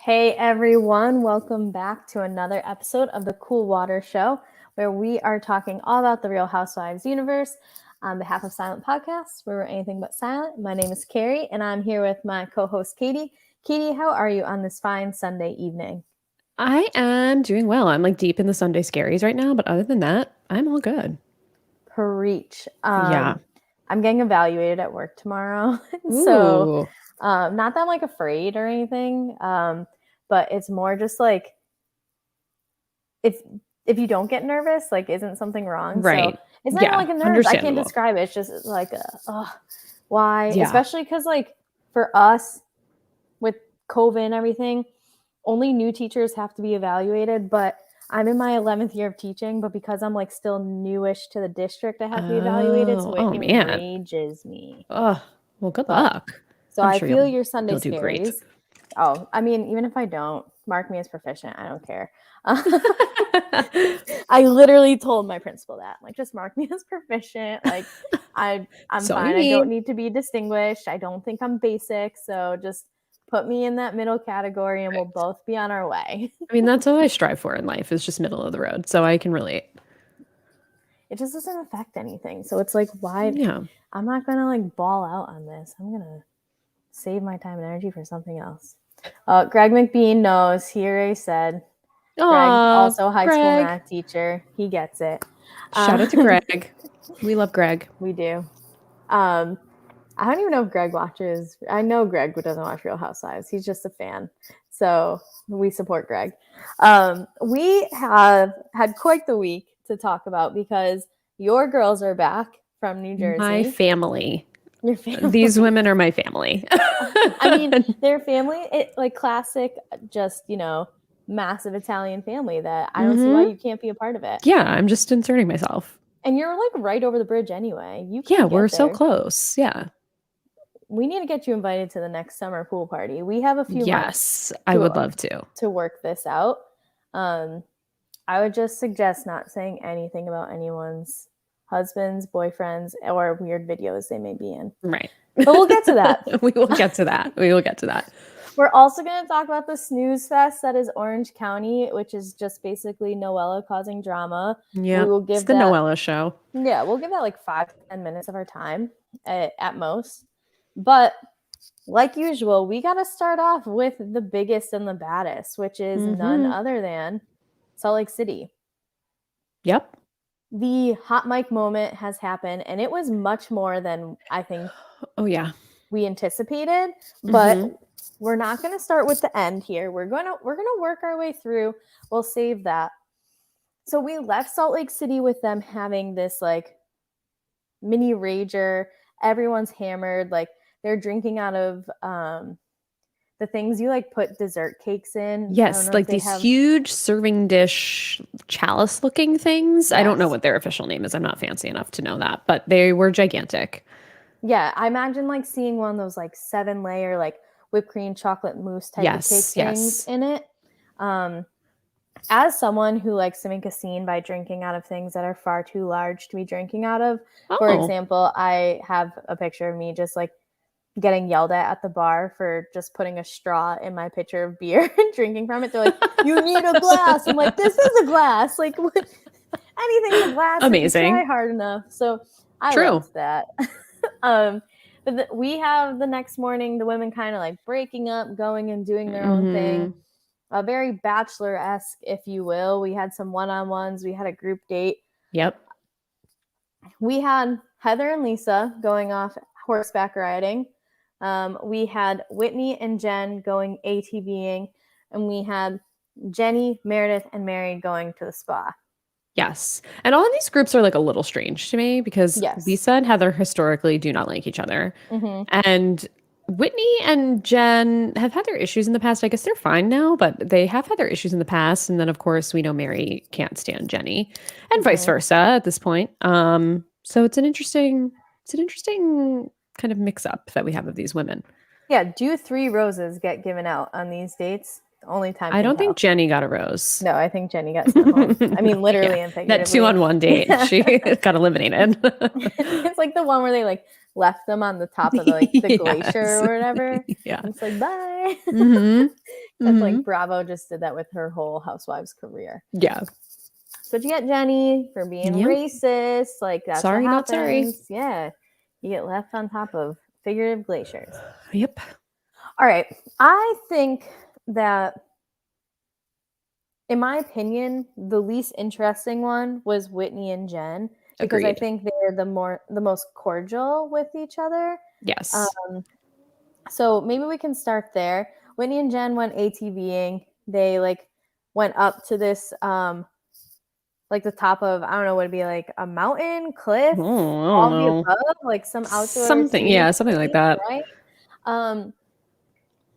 Hey everyone, welcome back to another episode of the Cool Water Show, where we are talking all about the Real Housewives universe on behalf of Silent Podcasts, where we're anything but silent. My name is Kari, and I'm here with my co-host Katie. Katie, how are you on this fine Sunday evening? I am doing well. I'm like deep in the Sunday scaries right now, but other than that, I'm all good. Preach. Yeah. I'm getting evaluated at work tomorrow, so Ooh. not that I'm like afraid or anything, but it's more just like if if you don't get nervous, like isn't something wrong? So Right. it's not even Yeah. like a nerves. I can't Understandable. describe it. It's just like why? Yeah. Especially because like for us with COVID and everything, only new teachers have to be evaluated. But I'm in my 11th year of teaching, but because I'm like still newish to the district, I have to be evaluated. So it Oh man. enrages me. Oh, well, good But luck. so I'm I sure feel your Sunday you'll do great. scaries. Oh, I mean, even if I don't, mark me as proficient. I don't care. I literally told my principal that, like, just mark me as proficient. Like, I'm So you fine. I don't mean. need to be distinguished. I don't think I'm basic. So just put me in that middle category, and we'll both be on our way. I mean, that's all I strive for in life is just middle of the road. So I can relate. It just doesn't affect anything. So it's like, why? Yeah. I'm not gonna like ball out on this. I'm gonna save my time and energy for something else. Greg McBean knows. He already said. Greg, Oh, also high school Greg. math teacher. He gets it. Shout out to Greg. We love Greg. We do. I don't even know if Greg watches. I know Greg doesn't watch Real Housewives. He's just a fan. So we support Greg. We have had quite the week to talk about because your girls are back from New My Jersey. family. Your family. These women are my family. I mean, their family, it like classic, just, massive Italian family that I don't see why you can't be a part of it. Yeah, I'm just inserting myself. And you're like right over the bridge anyway. You Yeah, can we're get so there. close. Yeah. We need to get you invited to the next summer pool party. We have a few months Yes, I would love to. to work this out. I would just suggest not saying anything about anyone's husbands, boyfriends, or weird videos they may be in. Right. But we'll get to that. We will get to that. We will get to that. We're also going to talk about the snoozefest that is Orange County, which is just basically Noella causing drama. Yeah. We will give It's the Noella show. Yeah, we'll give that like 5 to 10 minutes of our time at most. But like usual, we got to start off with the biggest and the baddest, which is none other than Salt Lake City. Yep. The hot mic moment has happened, and it was much more than I think we anticipated. But we're not going to start with the end here. We're going to work our way through. We'll save that. So we left Salt Lake City with them having this like mini rager. Everyone's hammered. Like they're drinking out of the things you like put dessert cakes in. Yes, like these huge serving dish chalice looking things. Yes. I don't know what their official name is. I'm not fancy enough to know that, but they were gigantic. Yeah, I imagine like seeing one of those like 7-layer like whipped cream chocolate mousse type of cake things in it. As someone who likes to make a scene by drinking out of things that are far too large to be drinking out of, for example, I have a picture of me just like getting yelled at the bar for just putting a straw in my pitcher of beer and drinking from it. They're like, you need a glass. I'm like, this is a glass. Like anything's a glass. Amazing. If you try hard enough. So I loved that. But we have the next morning, the women kind of like breaking up, going and doing their own thing. Very bachelor-esque, if you will. We had some one-on-ones. We had a group date. Yep. We had Heather and Lisa going off horseback riding. We had Whitney and Jen going ATVing. And we had Jenny, Meredith, and Mary going to the spa. Yes. And all of these groups are like a little strange to me because Lisa and Heather historically do not like each other. And Whitney and Jen have had their issues in the past. I guess they're fine now, but they have had their issues in the past. And then, of course, we know Mary can't stand Jenny and vice versa at this point. So it's an interesting kind of mix up that we have of these women. Yeah. Do 3 roses get given out on these dates? Only time I don't think Jenny got a rose. No, I think Jenny got sent home. I mean, literally and figuratively. That 2-on-1 date, she got eliminated. It's like the one where they like left them on the top of the glacier or whatever. Yeah. It's like, bye. That's like Bravo just did that with her whole Housewives career. Yeah. So what you get, Jenny, for being racist? Like that's sorry, what not happens. sorry. Yeah, you get left on top of figurative glaciers. Yep. All right, I think that, in my opinion, the least interesting one was Whitney and Jen, because I think they're the most cordial with each other. Yes. So maybe we can start there. Whitney and Jen went ATVing. They like went up to this like the top of, I don't know, would it be like a mountain, cliff, all the above, like some outdoor something, something like that, right?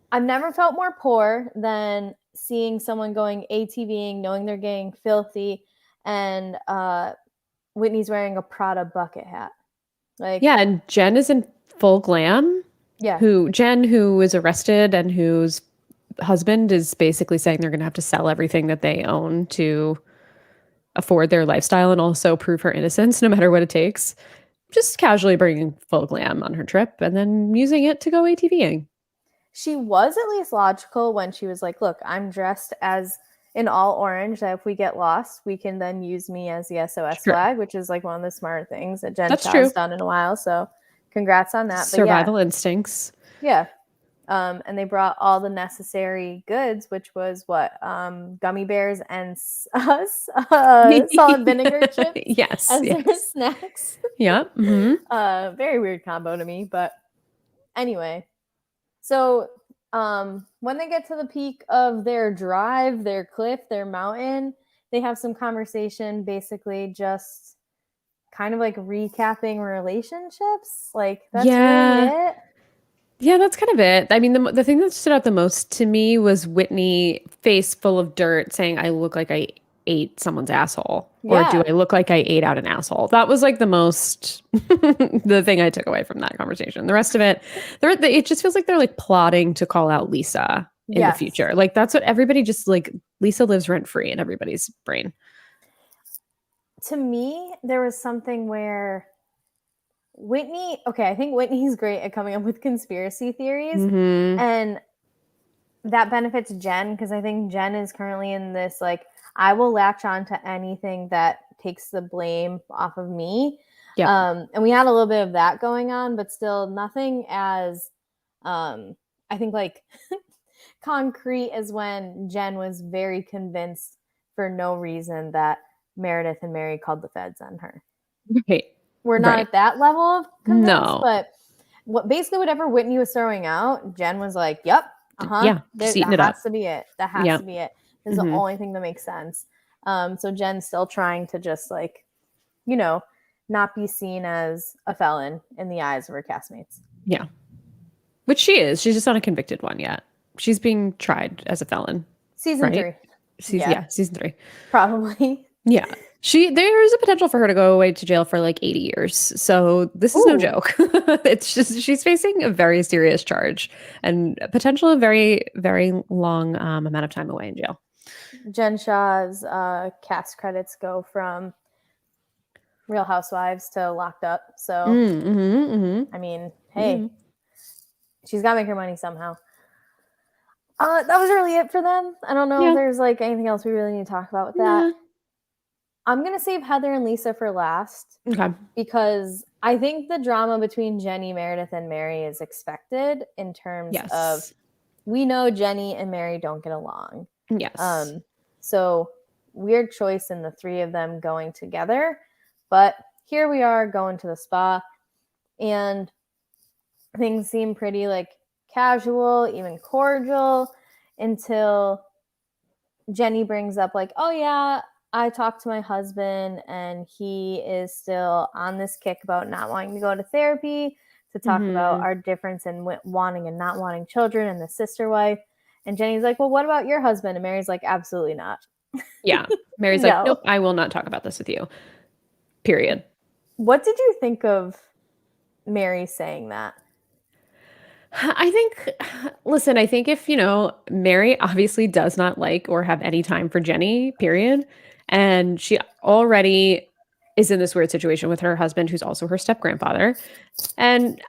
I've never felt more poor than seeing someone going ATVing, knowing they're getting filthy, and Whitney's wearing a Prada bucket hat. Like, yeah, and Jen is in full glam. Yeah. Jen, who is arrested and whose husband is basically saying they're going to have to sell everything that they own to afford their lifestyle and also prove her innocence no matter what it takes. Just casually bringing full glam on her trip and then using it to go ATVing. She was at least logical when she was like, look, I'm dressed as in all orange, that if we get lost, we can then use me as the SOS flag, which is like one of the smarter things that Jen Shah's done in a while. So congrats on that. Survival instincts. Yeah. And they brought all the necessary goods, which was what? Gummy bears and solid vinegar chips. Yes. As their snacks. Yeah. Mm-hmm. Very weird combo to me. But anyway. So when they get to the peak of their drive, their cliff, their mountain, they have some conversation, basically just kind of like recapping relationships. Like, that's really it. Yeah, that's kind of it. I mean, the thing that stood out the most to me was Whitney, face full of dirt, saying, I look like I ate someone's asshole. Or do I look like I ate out an asshole? That was like the most, the thing I took away from that conversation. The rest of it, it just feels like they're like plotting to call out Lisa in the future. Like, that's what everybody just like, Lisa lives rent free in everybody's brain. To me, there was something where Whitney, I think Whitney's great at coming up with conspiracy theories. And that benefits Jen, because I think Jen is currently in this, like, I will latch on to anything that takes the blame off of me. And we had a little bit of that going on, but still nothing as, I think, like, concrete as when Jen was very convinced for no reason that Meredith and Mary called the feds on her. Right. We're not at that level of convinced, but basically whatever Whitney was throwing out, Jen was like, yep, yeah, that has to be it. That has to be it. This is the only thing that makes sense. So Jen's still trying to just, like, you know, not be seen as a felon in the eyes of her castmates. Yeah. Which she is. She's just not a convicted one yet. She's being tried as a felon. Season 3. Season 3. Probably. Yeah. There's a potential for her to go away to jail for like 80 years. So this is no joke. It's just, she's facing a very serious charge and potentially a very, very long amount of time away in jail. Jen Shah's cast credits go from Real Housewives to Locked Up. So, I mean, hey, she's got to make her money somehow. That was really it for them. I don't know if there's like anything else we really need to talk about with that. I'm going to save Heather and Lisa for last. Okay. Because I think the drama between Jenny, Meredith, and Mary is expected in terms of, we know Jenny and Mary don't get along. Yes. So weird choice in the three of them going together. But here we are going to the spa, and things seem pretty like casual, even cordial, until Jenny brings up like, oh yeah, I talked to my husband and he is still on this kick about not wanting to go to therapy, to talk about our difference in wanting and not wanting children and the sister wife. And Jenny's like, well, what about your husband? And Mary's like, absolutely not. Yeah. Mary's like, nope, I will not talk about this with you. Period. What did you think of Mary saying that? I think if, Mary obviously does not like or have any time for Jenny, period. And she already is in this weird situation with her husband, who's also her step-grandfather. And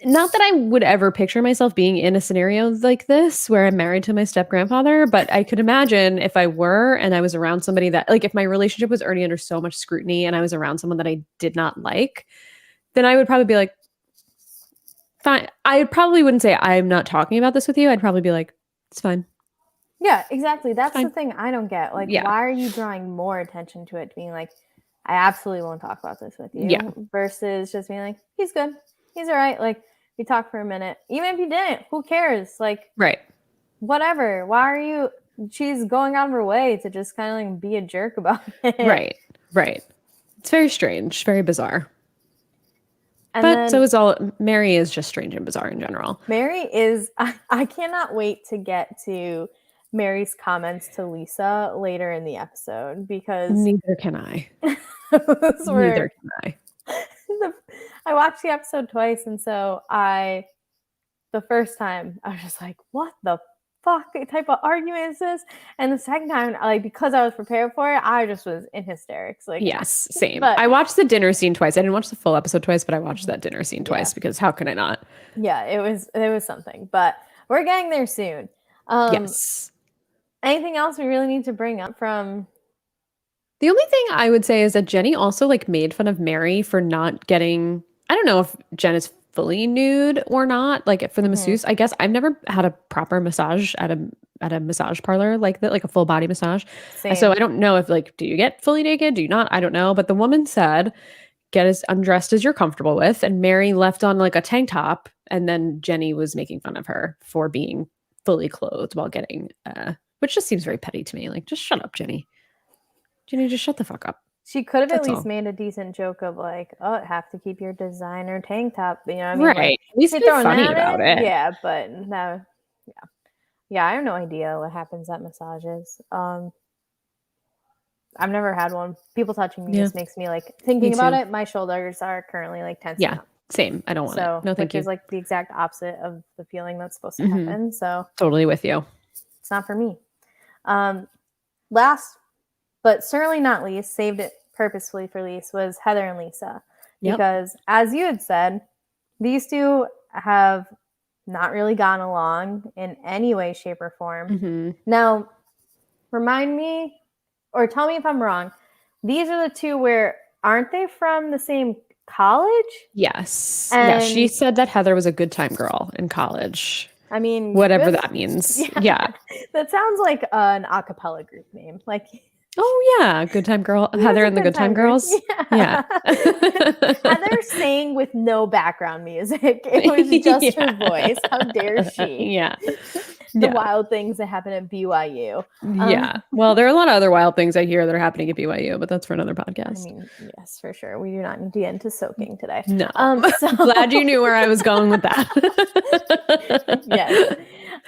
Not that I would ever picture myself being in a scenario like this where I'm married to my step grandfather, but I could imagine if I were and I was around somebody that, like, if my relationship was already under so much scrutiny and I was around someone that I did not like, then I would probably be like, fine. I probably wouldn't say I'm not talking about this with you. I'd probably be like, it's fine. Yeah, exactly. That's the thing I don't get. Like, why are you drawing more attention to it, being like, I absolutely won't talk about this with you, versus just being like, he's good. He's all right. Like, we talked for a minute. Even if you didn't, who cares? Like, whatever. Why are you? She's going out of her way to just kind of like be a jerk about it. Right. It's very strange, very bizarre. And but then, so is all. Mary is just strange and bizarre in general. Mary is. I cannot wait to get to Mary's comments to Lisa later in the episode, because neither can I. Neither can I. I watched the episode twice, and so the first time I was just like, what the fuck type of argument is this? And the second time, like, because I was prepared for it, I just was in hysterics. Like, yes, same. But I watched the dinner scene twice. I didn't watch the full episode twice, but I watched that dinner scene twice because how can I not? Yeah, it was something. But we're getting there soon. Yes. Anything else we really need to bring up from? The only thing I would say is that Jenny also like made fun of Mary for not getting. I don't know if Jen is fully nude or not, like for the masseuse. I guess I've never had a proper massage at a massage parlor like that, like a full body massage. Same. So I don't know if like, do you get fully naked? Do you not? I don't know. But the woman said, get as undressed as you're comfortable with. And Mary left on like a tank top. And then Jenny was making fun of her for being fully clothed while getting, which just seems very petty to me. Like, just shut up, Jenny. Jenny, just shut the fuck up. She could have at least made a decent joke of like, oh, have to keep your designer tank top. You know what I mean? Right. Like, at least be funny about it. Yeah, but no. Yeah, I have no idea what happens at massages. I've never had one. People touching me just makes me like thinking about it. My shoulders are currently like tensing up. Same. I don't want it. No, thank you. Which is like the exact opposite of the feeling that's supposed to happen. So totally with you. It's not for me. Last but certainly not least, saved it purposefully for least, was Heather and Lisa. Because as you had said, these two have not really gotten along in any way, shape, or form. Now, remind me, or tell me if I'm wrong, these are the two where, aren't they from the same college? Yes. And she said that Heather was a good time girl in college. I mean, whatever that means. Yeah. That sounds like an a cappella group name. Like, oh yeah, Good Time Girl. Heather and the Good Time Girls. Yeah. Heather sang with no background music. It was just her voice. How dare she? Yeah. The wild things that happen at BYU. Yeah. Well, there are a lot of other wild things I hear that are happening at BYU, but that's for another podcast. I mean, yes, for sure. We do not need to get into soaking today. No. Glad you knew where I was going with that. Yes.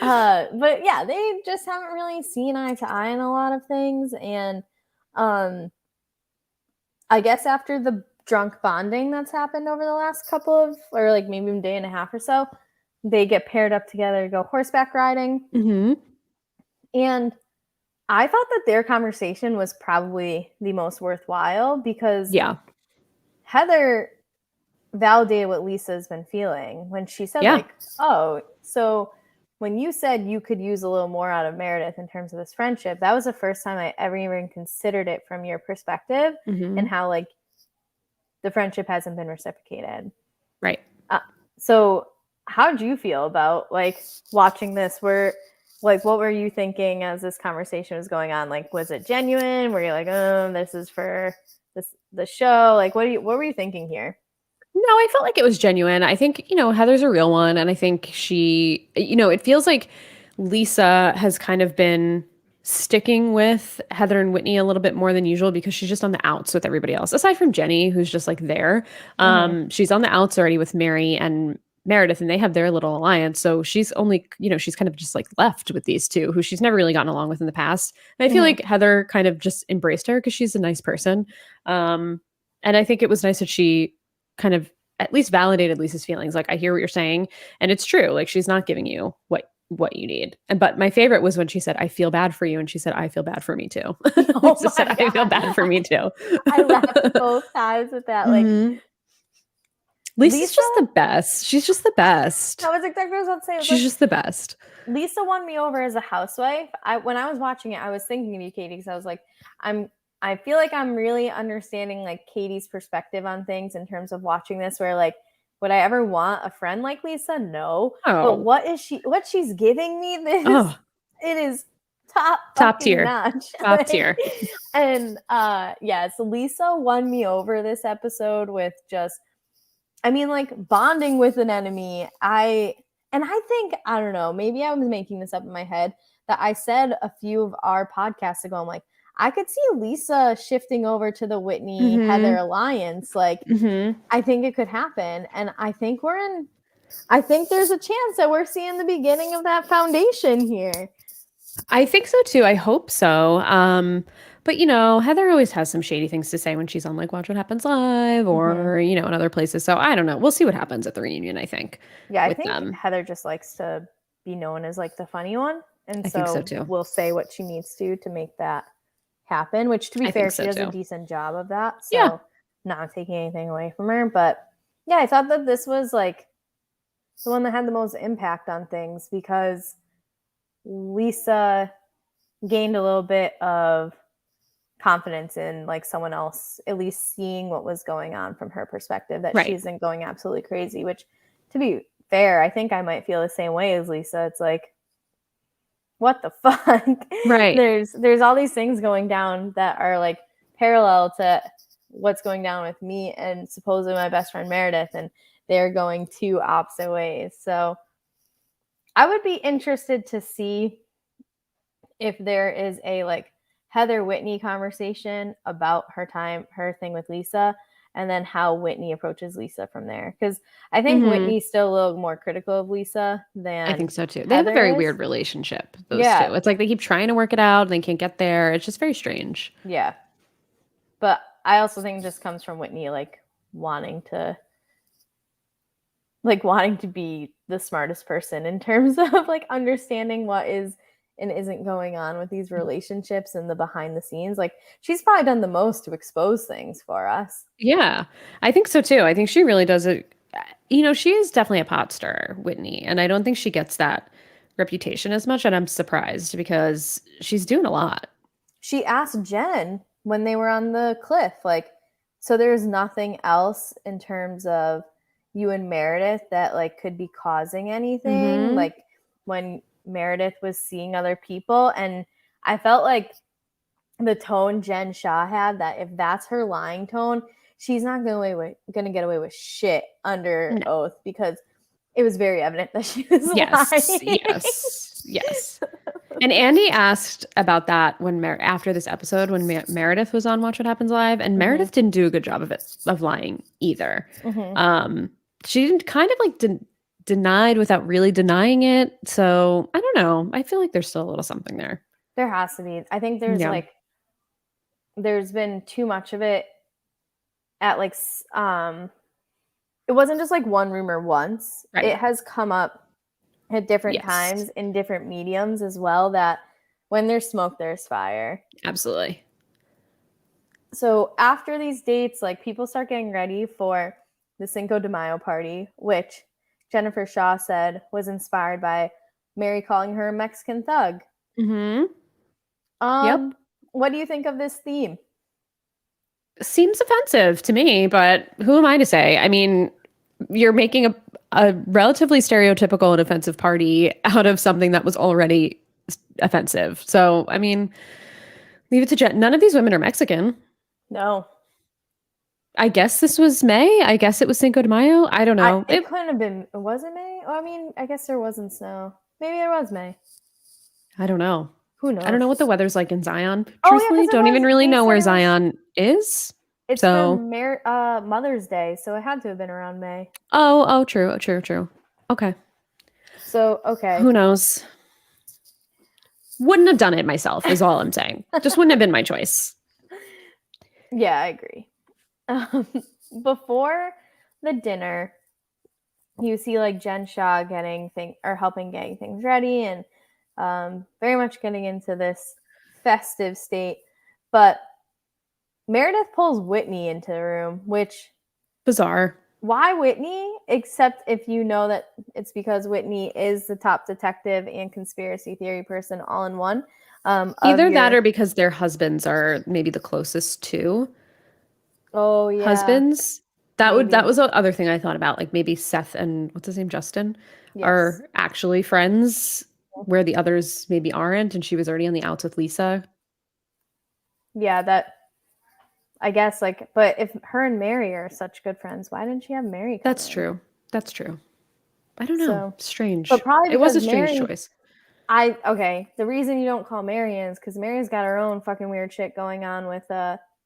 But yeah, they just haven't really seen eye to eye on a lot of things. And I guess after the drunk bonding that's happened over the last couple of, or like maybe a day and a half or so, they get paired up together to go horseback riding. And I thought that their conversation was probably the most worthwhile because Heather validated what Lisa's been feeling when she said like, oh, so when you said you could use a little more out of Meredith in terms of this friendship, that was the first time I ever even considered it from your perspective and how like the friendship hasn't been reciprocated. Right. So how did you feel about like watching this? Like, what were you thinking as this conversation was going on? Like, was it genuine? Were you like, this is for the show? Like, what were you thinking here? No, I felt like it was genuine. I think, Heather's a real one. And I think she, it feels like Lisa has kind of been sticking with Heather and Whitney a little bit more than usual because she's just on the outs with everybody else. Aside from Jenny, who's just like there. She's on the outs already with Mary and Meredith, and they have their little alliance. So she's only, she's kind of just like left with these two who she's never really gotten along with in the past. And I feel like Heather kind of just embraced her because she's a nice person. And I think it was nice that she kind of at least validated Lisa's feelings. Like, I hear what you're saying. And it's true. Like, she's not giving you what you need. But my favorite was when she said, I feel bad for you. And she said, I feel bad for me too. Oh said, I feel bad for me too. I laughed both times with that. Like, Lisa's just the best. She's just the best. That was exactly what I was about to say. She's just the best. Lisa won me over as a housewife. When I was watching it, I was thinking of you, Katie, because I was like, I feel like I'm really understanding like Katie's perspective on things in terms of watching this, where like, would I ever want a friend like Lisa? No. But what she's giving me, it is top tier. Notch. Top tier. And so Lisa won me over this episode with just, I mean, like bonding with an enemy. I think, I don't know, maybe I was making this up in my head, that I said a few of our podcasts ago, I'm like, I could see Lisa shifting over to the Whitney Heather alliance. Like, I think it could happen. And I think there's a chance that we're seeing the beginning of that foundation here. I think so too. I hope so. But Heather always has some shady things to say when she's on like Watch What Happens Live or, in other places. So I don't know. We'll see what happens at the reunion, I think. Yeah, I think Heather just likes to be known as like the funny one. And I think so too. We'll say what she needs to make that happen, which to be fair, she does a decent job of that. So not taking anything away from her. But yeah, I thought that this was like the one that had the most impact on things, because Lisa gained a little bit of confidence in like someone else at least seeing what was going on from her perspective, that she isn't going absolutely crazy, which, to be fair, I think I might feel the same way as Lisa. It's like, what the fuck? Right. There's all these things going down that are like parallel to what's going down with me and supposedly my best friend Meredith, and they're going two opposite ways. So I would be interested to see if there is a like Heather Whitney conversation about her thing with Lisa, and then how Whitney approaches Lisa from there. Because I think Whitney's still a little more critical of Lisa than I think so too. They have a very weird relationship, those two. It's like they keep trying to work it out and they can't get there. It's just very strange. Yeah. But I also think it just comes from Whitney like wanting to be the smartest person in terms of like understanding what is and isn't going on with these relationships and the behind the scenes. Like, she's probably done the most to expose things for us. Yeah, I think so too. I think she really does it. She is definitely a pot stirrer, Whitney, and I don't think she gets that reputation as much. And I'm surprised because she's doing a lot. She asked Jen when they were on the cliff, like, so there's nothing else in terms of you and Meredith that like could be causing anything. Like when Meredith was seeing other people, and I felt like the tone Jen Shah had, that if that's her lying tone, she's not gonna get away with shit under oath, because it was very evident that she was lying. Yes. And Andy asked about that when after this episode, when Meredith was on Watch What Happens Live, and Meredith didn't do a good job of lying either. She didn't kind of like denied without really denying it. So I don't know. I feel like there's still a little something there. There has to be. I think there's like, there's been too much of it at like, it wasn't just like one rumor once. Right. It has come up at different times in different mediums as well, that when there's smoke, there's fire. Absolutely. So after these dates, like people start getting ready for the Cinco de Mayo party, which Jennifer Shaw said was inspired by Mary calling her a Mexican thug. What do you think of this theme? Seems offensive to me, but who am I to say? I mean, you're making a relatively stereotypical and offensive party out of something that was already offensive. So, I mean, leave it to Jen. None of these women are Mexican. No. I guess this was May. I guess it was Cinco de Mayo. I don't know. It couldn't have been. Was it May? Well, I mean, I guess there wasn't snow. Maybe there was May. I don't know. Who knows? I don't know what the weather's like in Zion. Truthfully, don't even really know where Zion is. It's for Mother's Day, so it had to have been around May. Oh, true. Okay. So, okay. Who knows? Wouldn't have done it myself, is all I'm saying. Just wouldn't have been my choice. Yeah, I agree. Before the dinner, you see like Jen Shah helping getting things ready, and very much getting into this festive state. But Meredith pulls Whitney into the room, which bizarre. Why Whitney? Except if you know that it's because Whitney is the top detective and conspiracy theory person all in one. Either that or because their husbands are maybe the closest to. Oh yeah. Husbands. That was the other thing I thought about. Like maybe Seth and what's his name, Justin, are actually friends where the others maybe aren't, and she was already on the outs with Lisa. Yeah, that I guess but if her and Mary are such good friends, why didn't she have Mary come That's in? true. That's true. I don't know. So, strange. But probably it was a strange choice. The reason you don't call Mary in is because Mary's got her own fucking weird shit going on with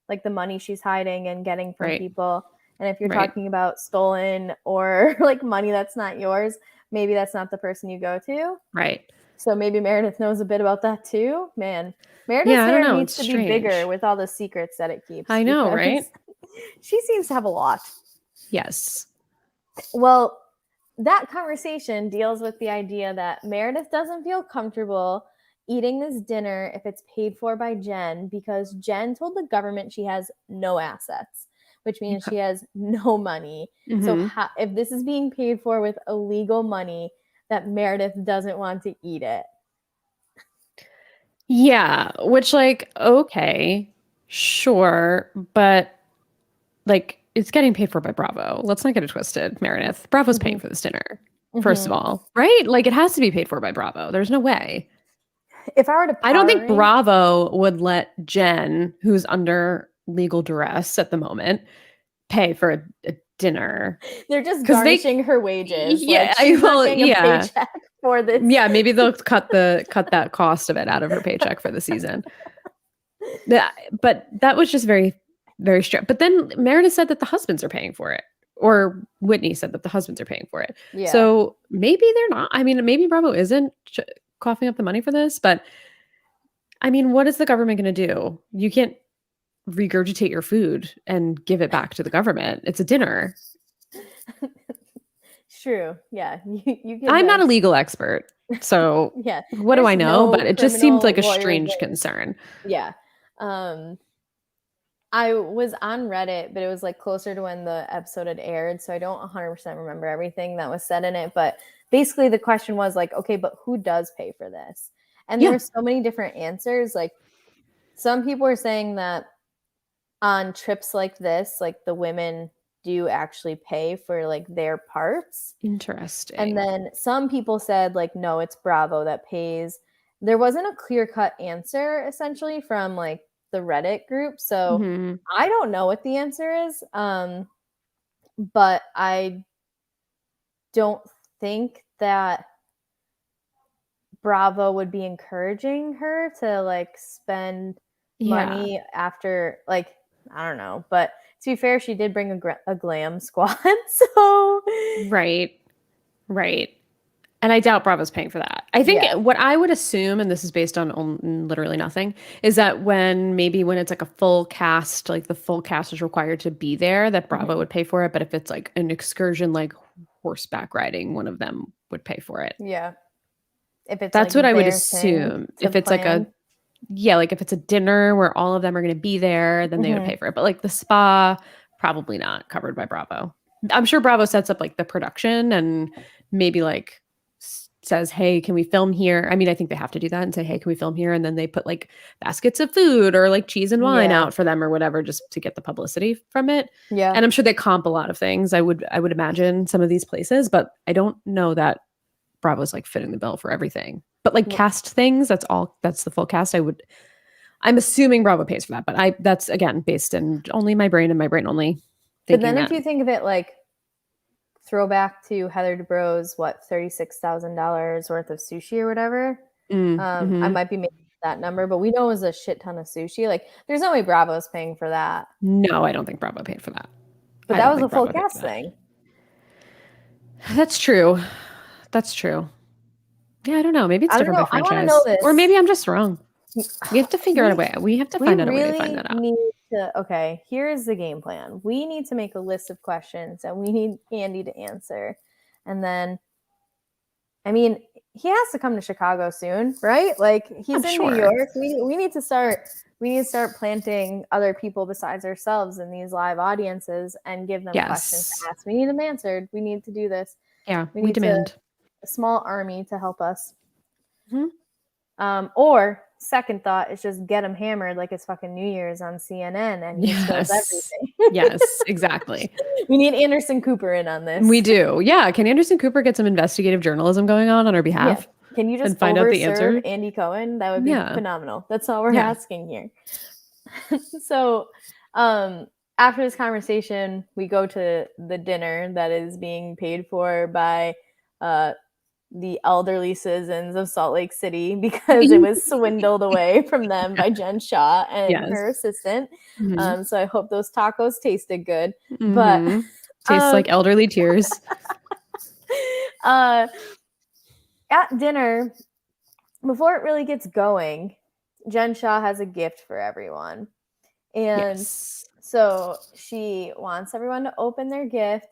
like the money she's hiding and getting from people. And if you're talking about stolen or like money that's not yours, maybe that's not the person you go to. Right. So maybe Meredith knows a bit about that too. Man, Meredith's hair needs to be bigger with all the secrets that it keeps. I know, right? She seems to have a lot. Yes. Well, that conversation deals with the idea that Meredith doesn't feel comfortable eating this dinner if it's paid for by Jen because Jen told the government she has no assets, which means she has no money. Mm-hmm. So if this is being paid for with illegal money, that Meredith doesn't want to eat it. Yeah, which like, okay, sure, but like it's getting paid for by Bravo. Let's not get it twisted, Meredith. Bravo's paying for this dinner, first of all, right? Like it has to be paid for by Bravo. There's no way. If I were to I don't think Bravo would let Jen, who's under legal duress at the moment, pay for a dinner. They're just garnishing her wages. Yeah, she's not getting a paycheck for this. Yeah, maybe they'll cut that cost of it out of her paycheck for the season. But that was just very, very strange. But then Meredith said that the husbands are paying for it. Or Whitney said that the husbands are paying for it. Yeah. So maybe they're not. I mean, maybe Bravo isn't coughing up the money for this. But I mean, what is the government going to do? You can't regurgitate your food and give it back to the government. It's a dinner. True. Yeah. I'm not a legal expert. So yeah. What do I know? But it just seemed like a strange concern. Yeah. I was on Reddit, but it was like closer to when the episode had aired. So I don't 100% remember everything that was said in it. But basically the question was like, okay, but who does pay for this? And there were so many different answers. Like some people were saying that on trips like this, like the women do actually pay for like their parts. Interesting. And then some people said like, no, it's Bravo that pays. There wasn't a clear-cut answer essentially from like the Reddit group. So I don't know what the answer is. But I don't think that Bravo would be encouraging her to like spend money after like, I don't know, but to be fair, she did bring a glam squad. So right. And I doubt Bravo's paying for that. I think what I would assume, and this is based on literally nothing, is that when it's like a full cast, like the full cast is required to be there, that Bravo would pay for it. But if it's like an excursion, like horseback riding, one of them would pay for it. Yeah. If it's that's like what I would assume. If it's like if it's a dinner where all of them are going to be there, then they would pay for it. But like the spa, probably not covered by Bravo. I'm sure Bravo sets up like the production and maybe like says, hey, can we film here? I mean, I think they have to do that and say, hey, can we film here? And then they put like baskets of food or like cheese and wine out for them or whatever, just to get the publicity from it. Yeah. And I'm sure they comp a lot of things. I would imagine some of these places, but I don't know that Bravo's like fitting the bill for everything. But like cast things, that's the full cast. I'm assuming Bravo pays for that, but that's again based in only my brain and my brain only. But then if you think of it like throwback to Heather Dubrow's $36,000 worth of sushi or whatever. I might be making that number, but we know it was a shit ton of sushi. Like there's no way Bravo's paying for that. No, I don't think Bravo paid for that. But that was a full cast thing. That's true. Yeah, I don't know. Maybe it's different by franchise. I want to know this. Or maybe I'm just wrong. We have to figure out a way. We have to find out a way to find that out. Okay, here's the game plan. We need to make a list of questions and we need Andy to answer. And then, I mean, he has to come to Chicago soon, right? Like he's in New York. We need to start we need to start planting other people besides ourselves in these live audiences and give them questions to ask. We need them answered. We need to do this. Yeah, we demand a small army to help us. Or second thought is just get him hammered like it's fucking New Year's on CNN and he spills everything. Yes, exactly. We need Anderson Cooper in on this. We do. Yeah. Can Anderson Cooper get some investigative journalism going on our behalf? Yeah. Can you just find out the answer? Andy Cohen? That would be phenomenal. That's all we're asking here. So after this conversation, we go to the dinner that is being paid for by the elderly citizens of Salt Lake City because it was swindled away from them by Jen Shaw and her assistant. So I hope those tacos tasted good. But tastes like elderly tears. At dinner, before it really gets going, Jen Shaw has a gift for everyone. And so she wants everyone to open their gift.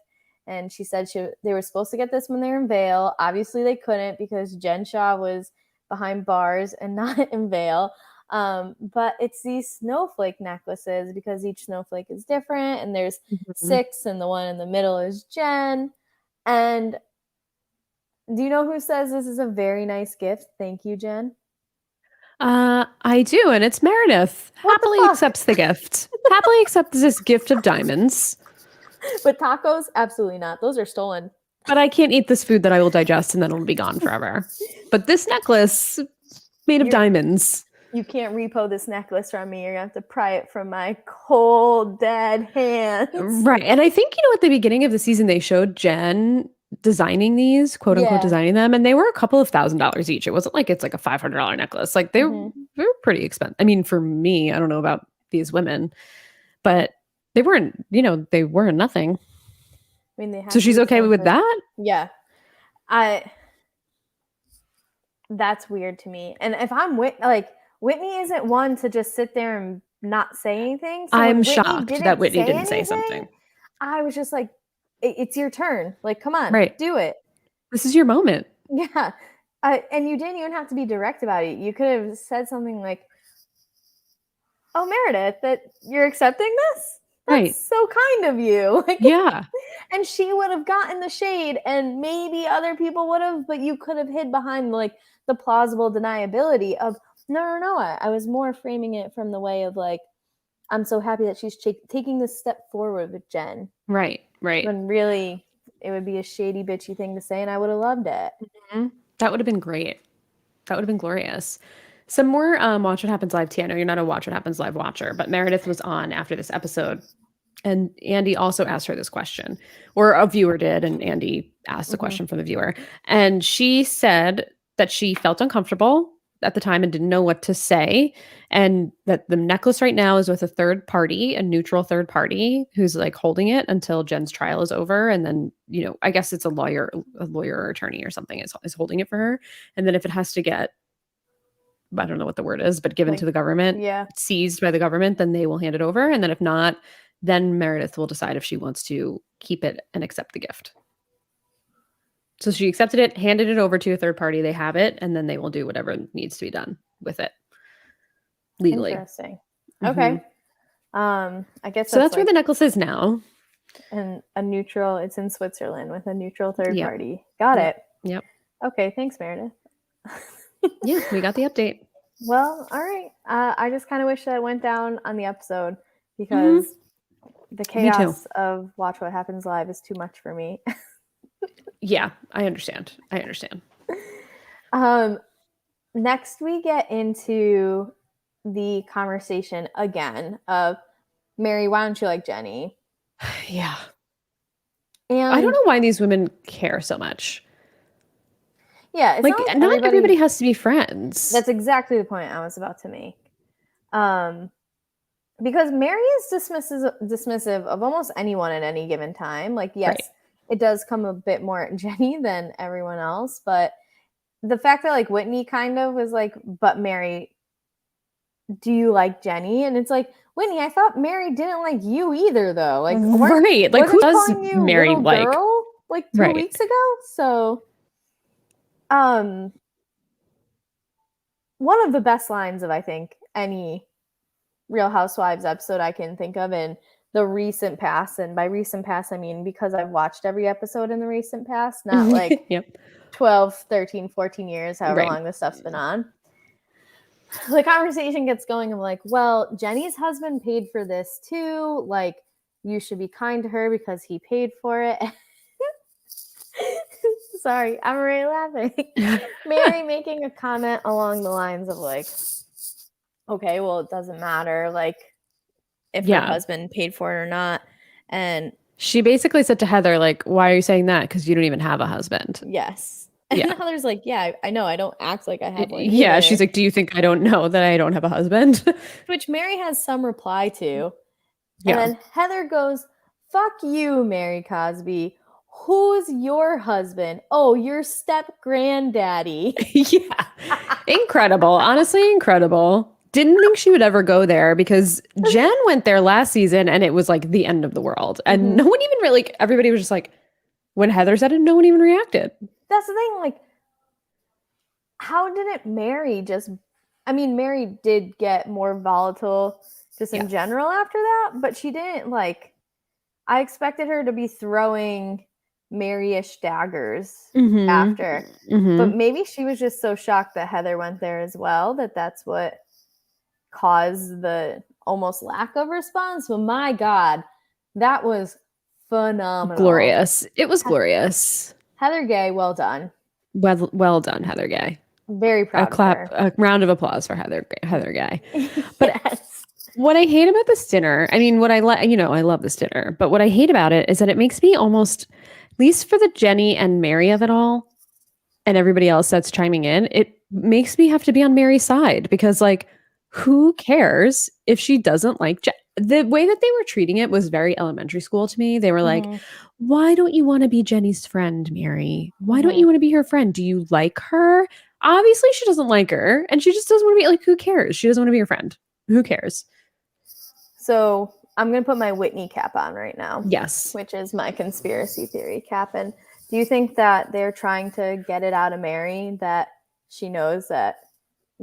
And she said they were supposed to get this when they were in Vail. Obviously, they couldn't because Jen Shaw was behind bars and not in Vail. But it's these snowflake necklaces because each snowflake is different. And there's 6, and the one in the middle is Jen. And do you know who says this is a very nice gift? Thank you, Jen. I do, and it's Meredith. Happily accepts the gift. Happily accepts this gift of diamonds. But tacos, absolutely not. Those are stolen. But I can't eat this food that I will digest and then it'll be gone forever. But this necklace, made of diamonds. You can't repo this necklace from me. You're going to have to pry it from my cold, dead hands. Right. And I think, at the beginning of the season, they showed Jen designing these, quote unquote, designing them. And they were a couple of $1,000s each. It wasn't like it's like a $500 necklace. Like they were pretty expensive. I mean, for me, I don't know about these women, but they weren't, they weren't nothing. I mean, so she's okay with that? Yeah. That's weird to me. And if I'm Whitney isn't one to just sit there and not say anything. So I'm shocked that Whitney didn't say something. I was just like, it's your turn. Like, come on, do it. This is your moment. Yeah. And you didn't even have to be direct about it. You could have said something like, oh, Meredith, that you're accepting this? That's so kind of you. Yeah. And she would have gotten the shade and maybe other people would have, but you could have hid behind the plausible deniability of, no. I was more framing it from the way of I'm so happy that she's taking this step forward with Jen. Right. When really it would be a shady, bitchy thing to say and I would have loved it. That would have been great. That would have been glorious. Some more Watch What Happens Live tea. I know you're not a Watch What Happens Live watcher, but Meredith was on after this episode. And Andy also asked her this question, or a viewer did, and Andy asked the question from the viewer. And she said that she felt uncomfortable at the time and didn't know what to say. And that the necklace right now is with a third party, a neutral third party who's holding it until Jen's trial is over. And then, I guess it's a lawyer or attorney or something is holding it for her. And then if it has to get, I don't know what the word is, but given to the government, seized by the government, then they will hand it over. And then if not, then Meredith will decide if she wants to keep it and accept the gift. So she accepted it, handed it over to a third party. They have it, and then they will do whatever needs to be done with it legally. Interesting. Okay. I guess so. That's where the necklace is now. And a neutral. It's in Switzerland with a neutral third party. Got it. Yep. Okay. Thanks, Meredith. Yeah, we got the update. Well, all right. I just kind of wish that it went down on the episode because the chaos of Watch What Happens Live is too much for me. Yeah, I understand. Next, we get into the conversation again of Mary, why don't you like Jenny? Yeah. And I don't know why these women care so much. Yeah, it's not everybody has to be friends. That's exactly the point I was about to make. Because Mary is dismissive of almost anyone at any given time. Yes, it does come a bit more at Jenny than everyone else, but the fact that Whitney kind of was but Mary, do you like Jenny? And it's Whitney, I thought Mary didn't like you either, though. Right? Who does Mary like? Girl, 2 weeks ago. So, one of the best lines of I think any Real Housewives episode I can think of in the recent past. And by recent past, I mean because I've watched every episode in the recent past, not like yep. 12, 13, 14 years, however Right. long this stuff's been on. The conversation gets going. I'm like, well, Jenny's husband paid for this too. Like, you should be kind to her because he paid for it. Sorry, I'm really laughing. Mary making a comment along the lines of like, okay, well, it doesn't matter, like, if her husband paid for it or not. And she basically said to Heather, like, why are you saying that? Because you don't even have a husband. Yes. And Heather's like, yeah, I know. I don't act like I have one. Yeah, either. she's like, do you think I don't know that I don't have a husband? Which Mary has some reply to. And then Heather goes, fuck you, Mary Cosby. Who's your husband? Oh, your step-granddaddy. Yeah. Incredible. Honestly, incredible. Didn't think she would ever go there because Jen went there last season and it was like the end of the world. And no one even really, everybody was just like, when Heather said it, no one even reacted. That's the thing. Like, how didn't Mary just, I mean, Mary did get more volatile just in general after that, but she didn't like, I expected her to be throwing Mary-ish daggers after. But maybe she was just so shocked that Heather went there as well, that that's what caused the almost lack of response. But my God, that was phenomenal. Glorious. It was glorious. Heather Gay, well done. Well done, Heather Gay. Very proud of her. A round of applause for Heather Gay. But what I hate about this dinner, I mean, I love this dinner, but what I hate about it is that it makes me almost, at least for the Jenny and Mary of it all, and everybody else that's chiming in, it makes me have to be on Mary's side because, like, who cares if she doesn't like the way that they were treating it was very elementary school to me. They were like, why don't you want to be Jenny's friend, Mary? Why don't you want to be her friend? Do you like her? Obviously, she doesn't like her, and she just doesn't want to be, like, who cares? She doesn't want to be your friend. Who cares? So I'm going to put my Whitney cap on right now. Yes. Which is my conspiracy theory cap. And do you think that they're trying to get it out of Mary that she knows that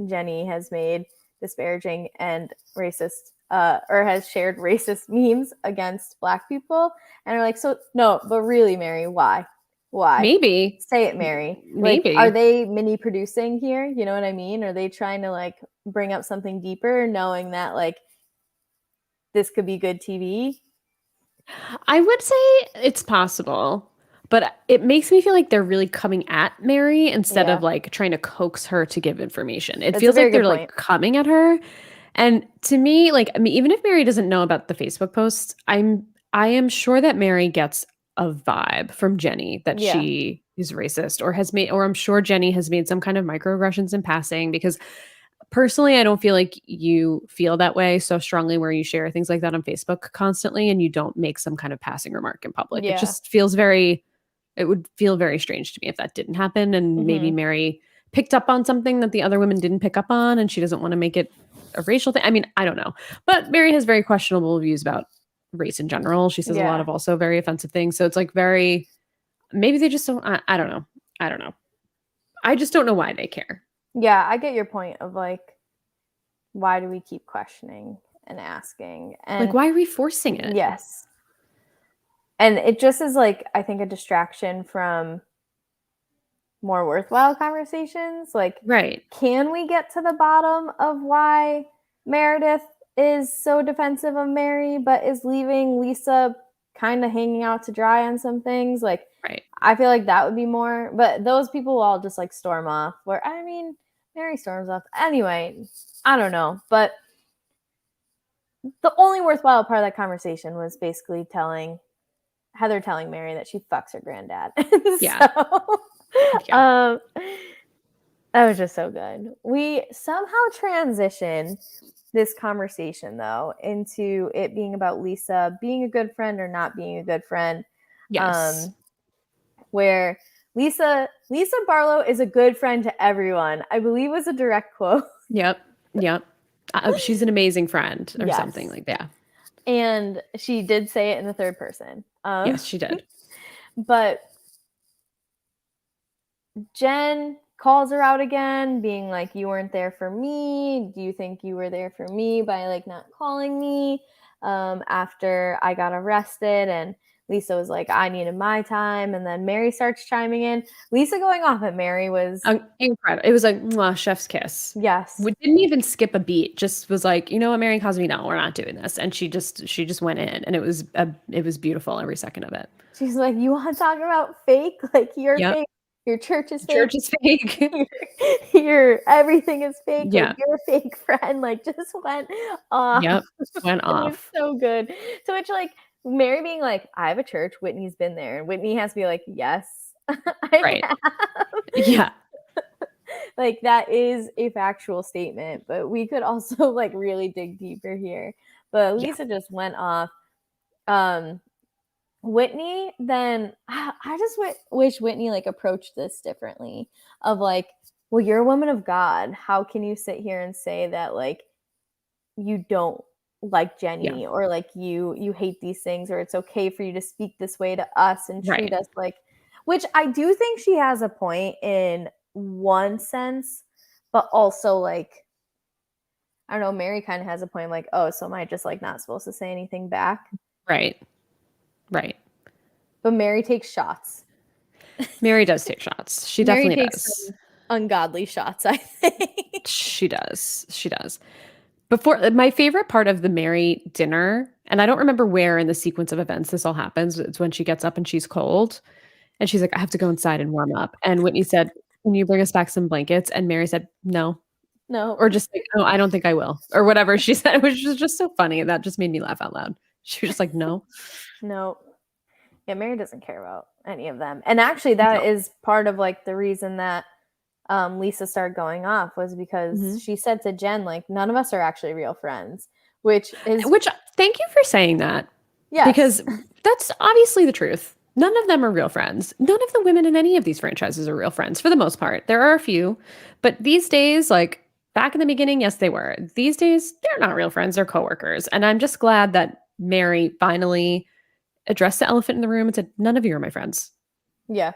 Jenny has made disparaging and racist or has shared racist memes against Black people? And are like, so no, but really, Mary, why? Maybe. Say it, Mary. Maybe. Like, are they mini producing here? You know what I mean? Are they trying to like bring up something deeper, knowing that like this could be good TV? I would say it's possible, but it makes me feel like they're really coming at Mary instead of like trying to coax her to give information. It feels like they're like coming at her. And to me, like, I mean, even if Mary doesn't know about the Facebook posts, I am sure that Mary gets a vibe from Jenny that she is racist or has made, or I'm sure Jenny has made some kind of microaggressions in passing, because personally, I don't feel like you feel that way so strongly where you share things like that on Facebook constantly and you don't make some kind of passing remark in public. It just feels it would feel very strange to me if that didn't happen. And maybe Mary picked up on something that the other women didn't pick up on and she doesn't want to make it a racial thing. I mean, I don't know. But Mary has very questionable views about race in general. She says a lot of also very offensive things. So it's like maybe they just don't, I don't know. I don't know. I just don't know why they care. Yeah, I get your point of like, why do we keep questioning and asking? And like, why are we forcing it? Yes. And it just is like, I think, a distraction from more worthwhile conversations. Like, can we get to the bottom of why Meredith is so defensive of Mary, but is leaving Lisa kind of hanging out to dry on some things? Like, I feel like that would be more, but those people will all just like storm off, where, I mean, Mary storms off. Anyway, I don't know. But the only worthwhile part of that conversation was basically Heather telling Mary that she fucks her granddad. That was just so good. We somehow transitioned this conversation, though, into it being about Lisa being a good friend or not being a good friend. Yes. Where Lisa Barlow is a good friend to everyone, I believe was a direct quote. Yep. She's an amazing friend or something like that. And she did say it in the third person. Yes, she did. But Jen calls her out again, being like, you weren't there for me. Do you think you were there for me by like not calling me after I got arrested? And Lisa was like, I needed my time. And then Mary starts chiming in. Lisa going off at Mary was incredible. It was like, mwah, chef's kiss. Yes. We didn't even skip a beat. Just was like, you know what, Mary and Cosby, no, we're not doing this. And she just went in, and it was beautiful every second of it. She's like, you want to talk about fake? Like, you're fake. Your church is fake. Church is fake. your everything is fake. Yeah. Like, you're a fake friend. Like, just went off. Yep. Went off. So good. So it's like Mary being like, I have a church. Whitney's been there. And Whitney has to be like, yes, I have. Yeah. Like, that is a factual statement, but we could also like really dig deeper here. But Lisa just went off. Whitney, then I just wish Whitney like approached this differently of like, well, you're a woman of God. How can you sit here and say that like you don't like Jenny or like you hate these things, or it's okay for you to speak this way to us and treat us like, which I do think she has a point in one sense, but also like, I don't know, Mary kind of has a point like, oh, so am I just like not supposed to say anything back? Right. But Mary takes shots. Mary does take shots. She definitely does. Ungodly shots, I think. She does. Before, my favorite part of the Mary dinner, and I don't remember where in the sequence of events this all happens, it's when she gets up and she's cold. And she's like, I have to go inside and warm up. And Whitney said, can you bring us back some blankets? And Mary said, no. Or just like, oh, I don't think I will. Or whatever she said, which was just so funny. That just made me laugh out loud. She was just like, no. Yeah, Mary doesn't care about any of them. And actually that is part of like the reason that Lisa started going off was because she said to Jen, like, none of us are actually real friends, which thank you for saying that. Yes. Because that's obviously the truth. None of them are real friends. None of the women in any of these franchises are real friends for the most part. There are a few, but these days, like back in the beginning, yes, they were. These days, they're not real friends. They're coworkers. And I'm just glad that Mary finally addressed the elephant in the room and said, none of you are my friends. Yeah.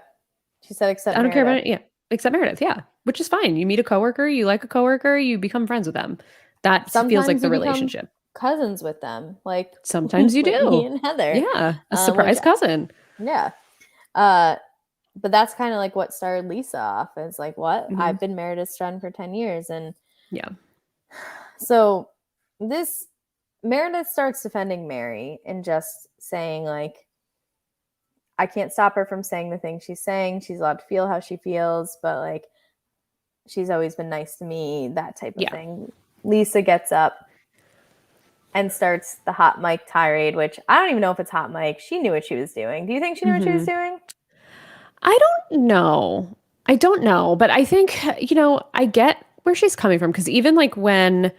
She said, except I don't care about it. Yeah. Except Meredith. Yeah. Which is fine. You meet a coworker, you like a coworker, you become friends with them. That feels like the relationship. Cousins with them. Like sometimes you do. And Heather. Yeah. A surprise cousin. Yeah. But that's kind of like what started Lisa off. It's like, what? I've been Meredith's friend for 10 years. And yeah. So Meredith starts defending Mary and just saying like, I can't stop her from saying the things she's saying. She's allowed to feel how she feels, but like, she's always been nice to me, that type of thing. Lisa gets up and starts the hot mic tirade, which I don't even know if it's hot mic. She knew what she was doing. Do you think she knew what she was doing? I don't know. But I think, I get where she's coming from. Because even like when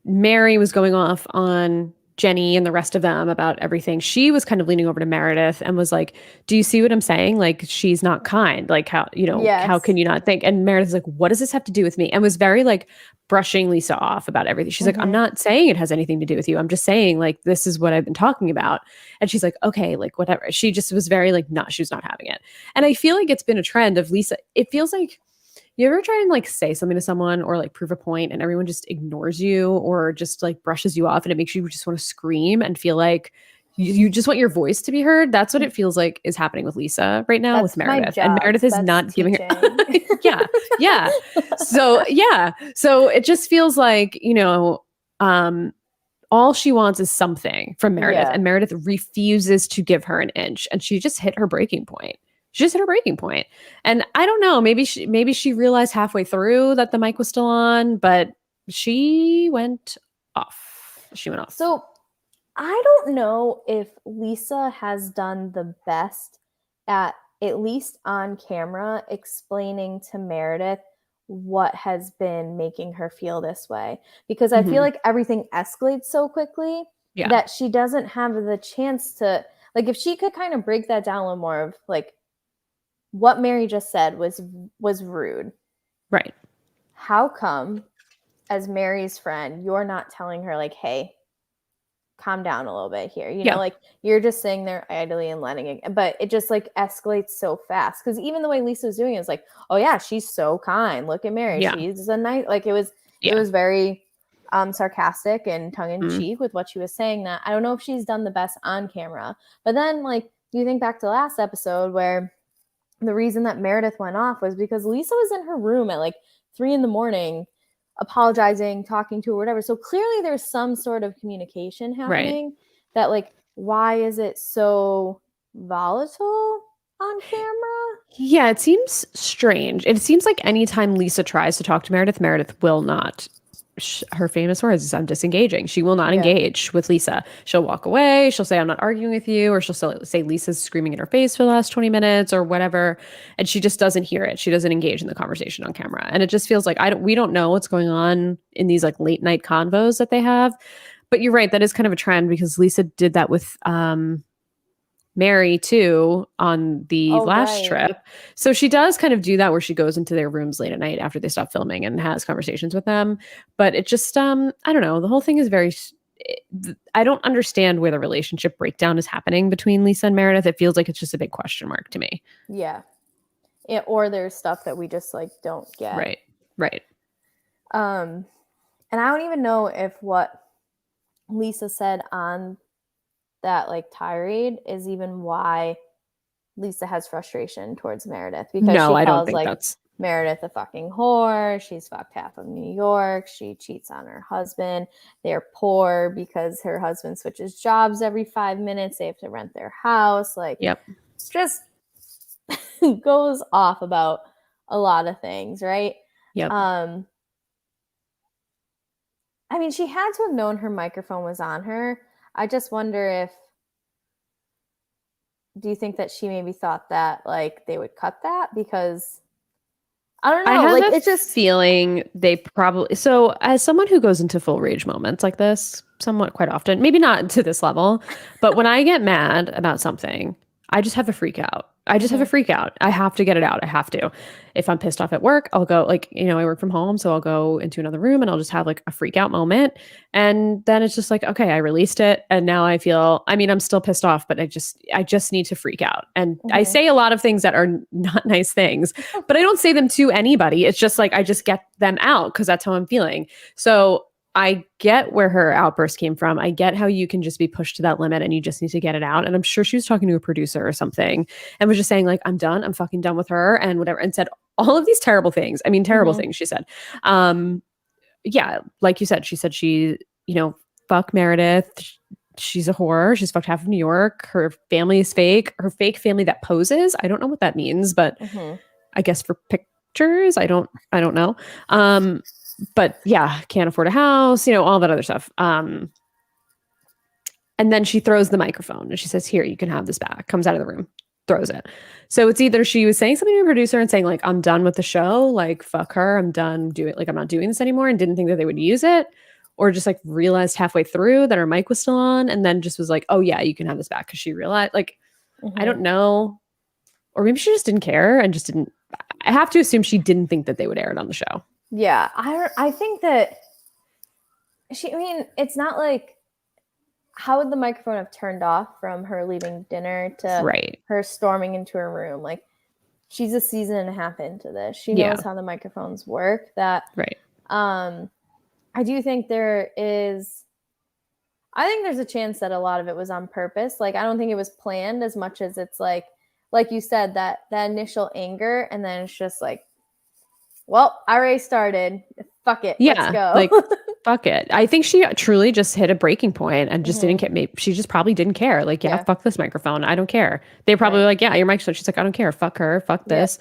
Mary was going off on Jenny and the rest of them about everything, she was kind of leaning over to Meredith and was like, do you see what I'm saying? Like, she's not kind. Like, how, how can you not think? And Meredith's like, what does this have to do with me? And was very like brushing Lisa off about everything. She's like, I'm not saying it has anything to do with you. I'm just saying like, this is what I've been talking about. And she's like, okay, like whatever. She just was very like, she was not having it. And I feel like it's been a trend of Lisa. It feels like, you ever try and like say something to someone or like prove a point and everyone just ignores you or just like brushes you off and it makes you just want to scream and feel like you just want your voice to be heard? That's what it feels like is happening with Lisa right now with Meredith. And Meredith is not giving her. Yeah. So it just feels like, all she wants is something from Meredith and Meredith refuses to give her an inch and she just hit her breaking point. And I don't know, maybe she realized halfway through that the mic was still on, but she went off. So I don't know if Lisa has done the best at least on camera, explaining to Meredith what has been making her feel this way. Because I feel like everything escalates so quickly that she doesn't have the chance to, like, if she could kind of break that down a little more of like, what Mary just said was rude. Right. How come, as Mary's friend, you're not telling her like, hey, calm down a little bit here. You know, like you're just sitting there idly and letting it, but it just like escalates so fast. Cause even the way Lisa was doing it is like, oh yeah, she's so kind. Look at Mary. She's a nice, like it was very sarcastic and tongue in cheek with what she was saying. That I don't know if she's done the best on camera, but then like you think back to last episode where the reason that Meredith went off was because Lisa was in her room at like 3 a.m, apologizing, talking to her, whatever. So clearly there's some sort of communication happening that like, why is it so volatile on camera? Yeah, it seems strange. It seems like anytime Lisa tries to talk to Meredith, Meredith will not. Her famous words is, I'm disengaging. She will not engage with Lisa. She'll walk away. She'll say, I'm not arguing with you. Or she'll say Lisa's screaming in her face for the last 20 minutes or whatever. And she just doesn't hear it. She doesn't engage in the conversation on camera. And it just feels like we don't know what's going on in these like late night convos that they have. But you're right. That is kind of a trend because Lisa did that with Mary too on the last trip. So she does kind of do that where she goes into their rooms late at night after they stop filming and has conversations with them. But it just, I don't know. The whole thing is I don't understand where the relationship breakdown is happening between Lisa and Meredith. It feels like it's just a big question mark to me. Yeah. Or there's stuff that we just like don't get. Right. And I don't even know if what Lisa said on that like tirade is even why Lisa has frustration towards Meredith, because she calls, I don't think like that's Meredith a fucking whore. She's fucked half of New York. She cheats on her husband. They're poor because her husband switches jobs every 5 minutes. They have to rent their house. Like, just goes off about a lot of things, right? I mean, she had to have known her microphone was on her. I just wonder do you think that she maybe thought that like they would cut that? Because I don't know. I have it's just feeling they probably, so as someone who goes into full rage moments like this, somewhat quite often, maybe not to this level, but when I get mad about something, I just have a freak out. I just have a freak out. I have to get it out. I have to. If I'm pissed off at work, I'll go like, I work from home. So I'll go into another room and I'll just have like a freak out moment. And then it's just like, okay, I released it. And now I feel, I'm still pissed off, but I just need to freak out. And I say a lot of things that are not nice things, but I don't say them to anybody. It's just like, I just get them out because that's how I'm feeling. So I get where her outburst came from. I get how you can just be pushed to that limit and you just need to get it out. And I'm sure she was talking to a producer or something and was just saying like, I'm done. I'm fucking done with her and whatever. And said all of these terrible things. Terrible things she said. Yeah. Like you said, she said she, fuck Meredith. She's a whore. She's fucked half of New York. Her family is fake. Her fake family that poses. I don't know what that means, but I guess for pictures, I don't know. But yeah, can't afford a house, all that other stuff. And then she throws the microphone and she says, here, you can have this back. Comes out of the room, throws it. So it's either she was saying something to a producer and saying like, I'm done with the show. Like, fuck her. I'm done doing like, I'm not doing this anymore. And didn't think that they would use it, or just like realized halfway through that her mic was still on. And then just was like, oh yeah, you can have this back. Cause she realized like, I don't know. Or maybe she just didn't care and just didn't. I have to assume she didn't think that they would air it on the show. Yeah, I think that it's not like, how would the microphone have turned off from her leaving dinner to her storming into her room? Like, she's a season and a half into this. She knows how the microphones work. I do think there's a chance that a lot of it was on purpose. Like, I don't think it was planned as much as it's like you said, that initial anger, and then it's just like, well, I already started. Fuck it. Let's go. Like, fuck it. I think she truly just hit a breaking point and just didn't care. Maybe she just probably didn't care. Like, fuck this microphone. I don't care. They probably were like, yeah, your microphone. She's like, I don't care. Fuck her. Fuck this.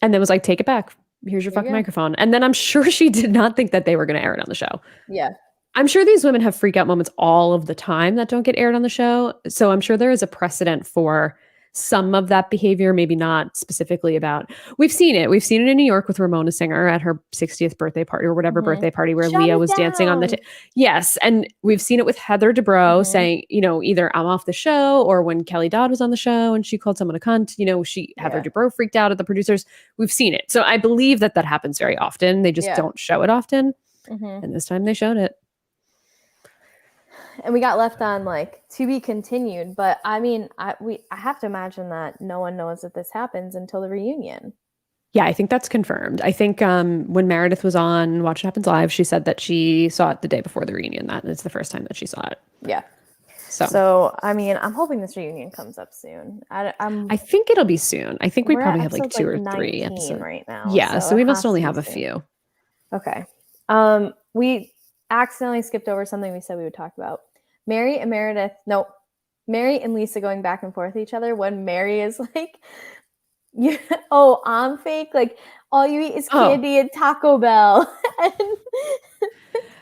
And then was like, take it back. Here's your fucking microphone. And then I'm sure she did not think that they were going to air it on the show. Yeah. I'm sure these women have freak out moments all of the time that don't get aired on the show. So I'm sure there is a precedent for some of that behavior, maybe not specifically about, we've seen it in New York with Ramona Singer at her 60th birthday party or whatever birthday party where Leah was dancing on the yes, and we've seen it with Heather Dubrow saying, either I'm off the show, or when Kelly Dodd was on the show and she called someone a cunt, Heather Dubrow freaked out at the producers. We've seen it. So I believe that happens very often. They just don't show it often. And this time they showed it. and we got left on like to be continued. But I mean, I have to imagine that no one knows that this happens until the reunion. Yeah, I think that's confirmed. I think when Meredith was on Watch What Happens Live, she said that she saw it the day before the reunion. That is the first time that she saw it. Yeah. So I mean, I'm hoping this reunion comes up soon. I think it'll be soon. I think we probably have like 2 or 3 episodes right now. Yeah, so we must only have a few. Okay. We accidentally skipped over something we said we would talk about. Mary and Lisa going back and forth with each other when Mary is like, I'm fake. Like, all you eat is candy and Taco Bell.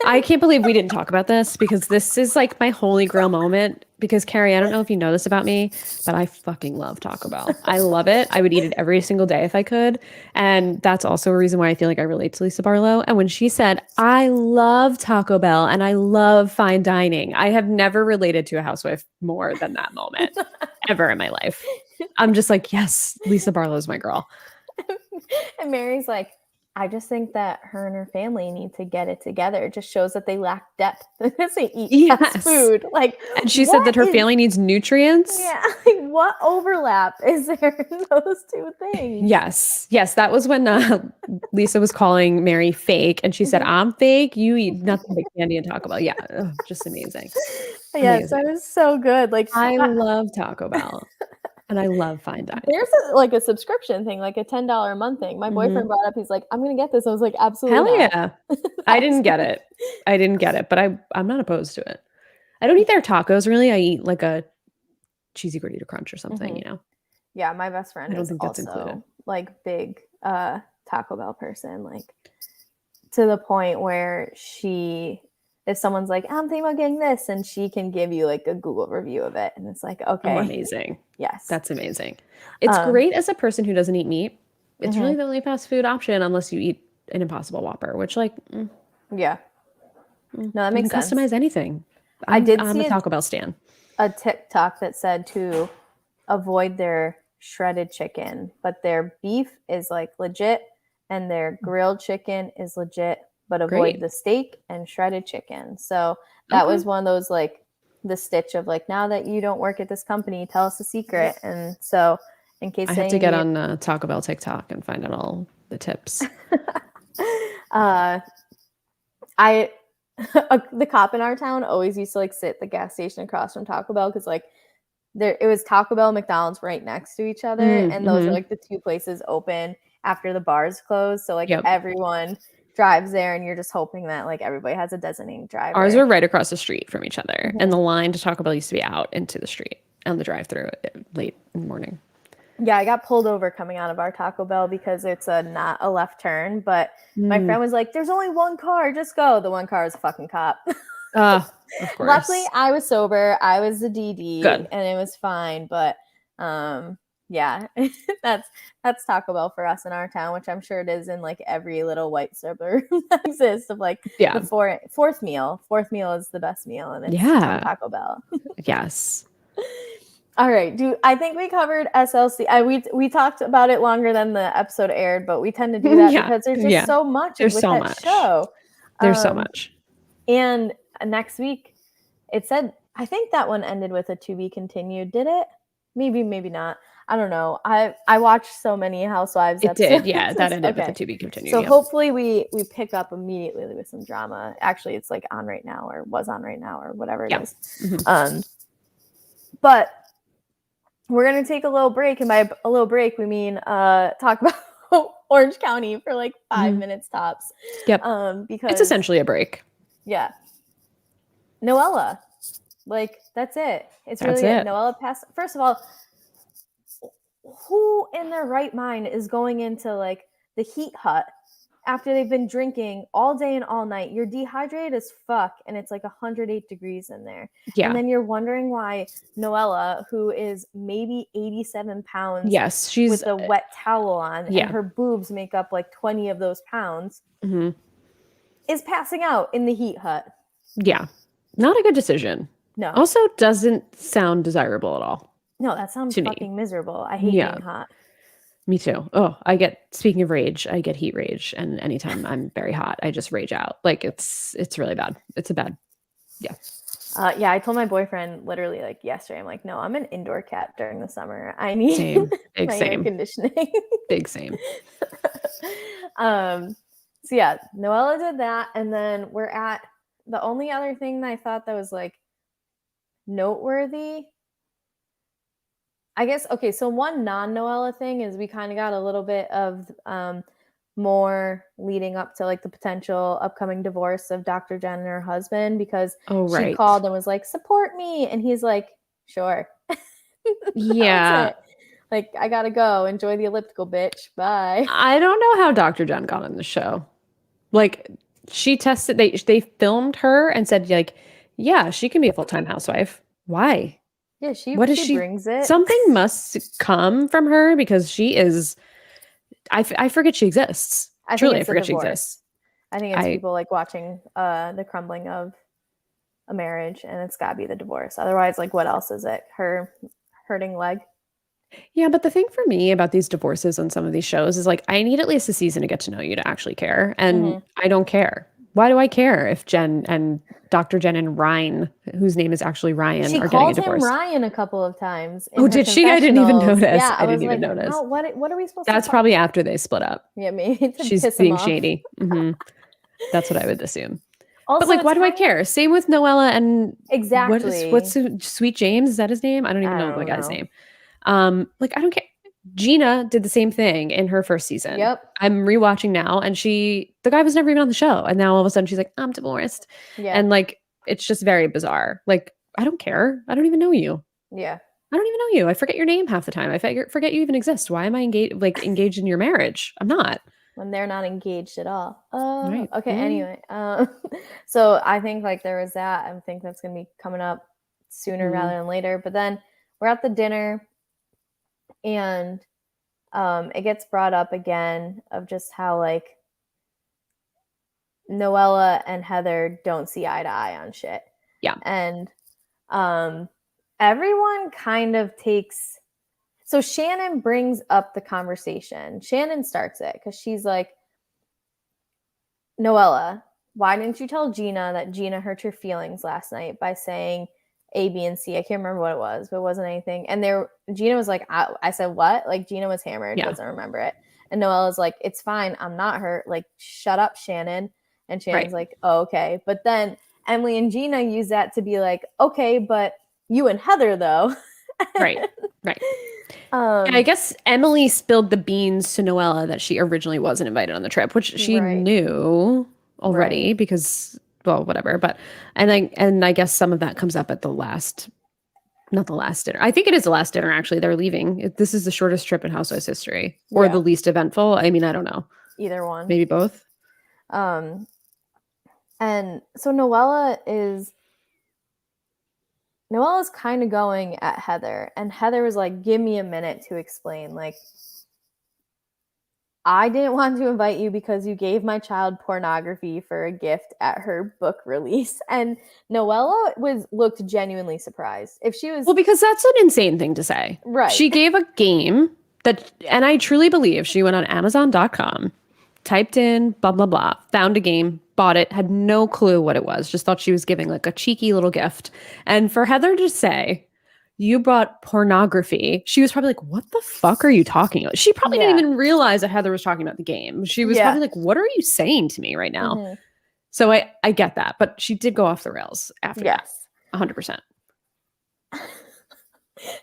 I can't believe we didn't talk about this because this is like my holy grail moment. Because Kari, I don't know if you know this about me, but I fucking love Taco Bell. I love it. I would eat it every single day if I could. And that's also a reason why I feel like I relate to Lisa Barlow. And when she said, I love Taco Bell and I love fine dining, I have never related to a housewife more than that moment ever in my life. I'm just like, yes, Lisa Barlow's my girl. And Mary's like, I just think that her and her family need to get it together. It just shows that they lack depth as they eat fast food. Like, and she said that her family needs nutrients. Yeah. Like, what overlap is there in those two things? Yes. That was when Lisa was calling Mary fake, and she said, I'm fake. You eat nothing but candy and Taco Bell. Yeah. Just amazing. Yes, that was so good. Like, I love Taco Bell. And I love fine dining. There's a subscription thing, like a $10 a month thing. My boyfriend brought up, he's like, I'm going to get this. I was like, absolutely not. Yeah. I didn't get it, but I'm not opposed to it. I don't eat their tacos really. I eat like a cheesy gordita crunch or something, you know? Yeah, my best friend is also like big Taco Bell person, like to the point where if someone's like, I'm thinking about getting this, and she can give you like a Google review of it. And it's like, okay. Oh, amazing. Yes. That's amazing. It's great as a person who doesn't eat meat. It's really the only fast food option unless you eat an Impossible Whopper, which yeah. No, that makes sense. Customize anything. I'm a Taco Bell stan. A TikTok that said to avoid their shredded chicken, but their beef is like legit and their grilled chicken is legit, but avoid the steak and shredded chicken. So that was one of those, like, the stitch of like, now that you don't work at this company, tell us the secret. And so in case I have to get on Taco Bell TikTok and find out all the tips. The cop in our town always used to like sit at the gas station across from Taco Bell because like it was Taco Bell, McDonald's right next to each other, and those are like the two places open after the bars close. So like everyone drives there, and you're just hoping that like everybody has a designated driver. Ours were right across the street from each other, and the line to Taco Bell used to be out into the street on the drive-through late in the morning. Yeah, I got pulled over coming out of our Taco Bell because it's not a left turn, but my friend was like, there's only one car, just go. The one car is a fucking cop. Of course. Luckily, I was sober. I was the DD. Good. And it was fine. But yeah, that's Taco Bell for us in our town, which I'm sure it is in like every little white suburb that exists of like the fourth meal. Fourth meal is the best meal, and it's from Taco Bell. Yes. All right. I think we covered SLC. We talked about it longer than the episode aired, but we tend to do that because there's just so much with that show. There's so much. And next week, it said, I think that one ended with a to be continued. Did it? Maybe not. I don't know. I watched so many Housewives episodes. It did. Yeah, that ended with a to be continued. So hopefully we pick up immediately with some drama. Actually, it's like on right now or was on right now or whatever it is. Mm-hmm. But we're going to take a little break. And by a little break, we mean talk about Orange County for like 5 minutes tops. Yep. Because it's essentially a break. Yeah. Noella. Like, that's it. It's really it. Noella passed. First of all, who in their right mind is going into like the heat hut after they've been drinking all day and all night? You're dehydrated as fuck, and it's like 108 degrees in there. Yeah. And then you're wondering why Noella, who is maybe 87 pounds, she's with a wet towel on, and her boobs make up like 20 of those pounds, is passing out in the heat hut. Yeah. Not a good decision. No. Also doesn't sound desirable at all. No, that sounds fucking miserable. I hate being hot. Me too. Oh, speaking of rage, I get heat rage. And anytime I'm very hot, I just rage out. Like it's really bad. It's a bad. Yeah. Yeah, I told my boyfriend literally like yesterday, I'm like, no, I'm an indoor cat during the summer. I need Same. Big my air same. conditioning. Big same. So yeah, Noella did that. And then we're at the only other thing that I thought that was like noteworthy. I guess, okay, so one non-Noella thing is we kind of got a little bit of more leading up to like the potential upcoming divorce of Dr. Jen and her husband, because she called and was like, support me. And he's like, sure. Yeah. That was it. Like, I gotta go. Enjoy the elliptical, bitch. Bye. I don't know how Dr. Jen got on the show. Like, she tested, they filmed her and said, like, yeah, she can be a full-time housewife. Why? Yeah, she brings it. Something must come from her, because she is, I forget she exists. I forget she exists. I think it's people like watching the crumbling of a marriage, and it's gotta be the divorce. Otherwise, like, what else is it? Her hurting leg. Yeah, but the thing for me about these divorces on some of these shows is like, I need at least a season to get to know you to actually care. And I don't care. Why do I care if Jen and Dr. Jen and Ryan, whose name is actually Ryan, are getting a divorce? She called him Ryan a couple of times. Oh, did she? I didn't even notice. Yeah, I didn't even notice. How, what are we supposed to That's probably after they split up. Yeah, maybe she's piss being him off. shady. That's what I would assume. Also, but like, why do I care? Same with Noella and exactly. What's Sweet James? Is that his name? I don't even know the guy's name. Like, I don't care. Gina did the same thing in her first season. Yep. I'm rewatching now, and the guy was never even on the show, and now all of a sudden she's like, I'm divorced. Yeah. And like, it's just very bizarre. Like, I don't care. I don't even know you. Yeah. I don't even know you. I forget your name half the time. I forget you even exist. Why am I engaged in your marriage? I'm not. When they're not engaged at all. Oh, right. Okay. Anyway, so I think like there was that. I think that's gonna be coming up sooner rather than later. But then we're at the dinner, and it gets brought up again of just how like Noella and Heather don't see eye to eye on shit. Yeah. And everyone kind of takes. So Shannon brings up the conversation. Shannon starts it because she's like, Noella, why didn't you tell Gina that Gina hurt your feelings last night by saying A, B, and C? I can't remember what it was, but it wasn't anything. And Gina was like, I said, what? Like, Gina was hammered, doesn't remember it. And Noella's like, it's fine. I'm not hurt. Like, shut up, Shannon. And Shannon's like, oh, okay. But then Emily and Gina use that to be like, okay, but you and Heather, though. Right. I guess Emily spilled the beans to Noella that she originally wasn't invited on the trip, which she knew already because, well, whatever. But and I guess some of that comes up at not the last dinner. I think it is the last dinner. Actually, they're leaving. This is the shortest trip in Housewives history, or the least eventful. I mean, I don't know. Either one. Maybe both. And so Noella's kind of going at Heather, and Heather was like, give me a minute to explain. Like, I didn't want to invite you because you gave my child pornography for a gift at her book release. And Noella looked genuinely surprised. If she was... Well, because that's an insane thing to say. Right. She gave a game and I truly believe she went on Amazon.com, typed in blah, blah, blah, found a game, bought it, had no clue what it was, just thought she was giving like a cheeky little gift. And for Heather to say, you brought pornography, she was probably like, what the fuck are you talking about? She probably didn't even realize that Heather was talking about the game. She was probably like, what are you saying to me right now? So I get that, but she did go off the rails after that. 100%.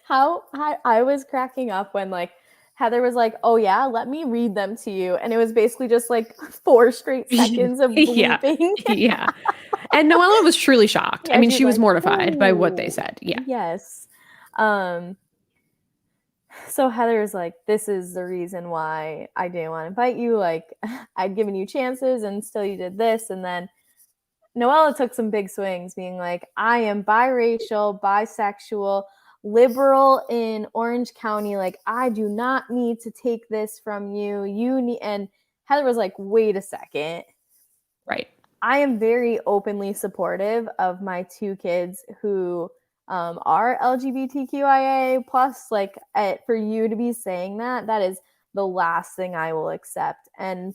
How I was cracking up when like Heather was like, oh yeah, let me read them to you. And it was basically just like 4 straight seconds of bleeping. Yeah. And Noella was truly shocked. I mean, she was mortified by what they said. Yeah. Yes. So Heather's like, this is the reason why I didn't want to invite you. Like, I'd given you chances and still you did this. And then Noella took some big swings being like, I am biracial, bisexual, liberal in Orange County. Like, I do not need to take this from you. You need... And Heather was like, wait a second. Right. I am very openly supportive of my 2 kids who are LGBTQIA plus. Like, for you to be saying that is the last thing I will accept. And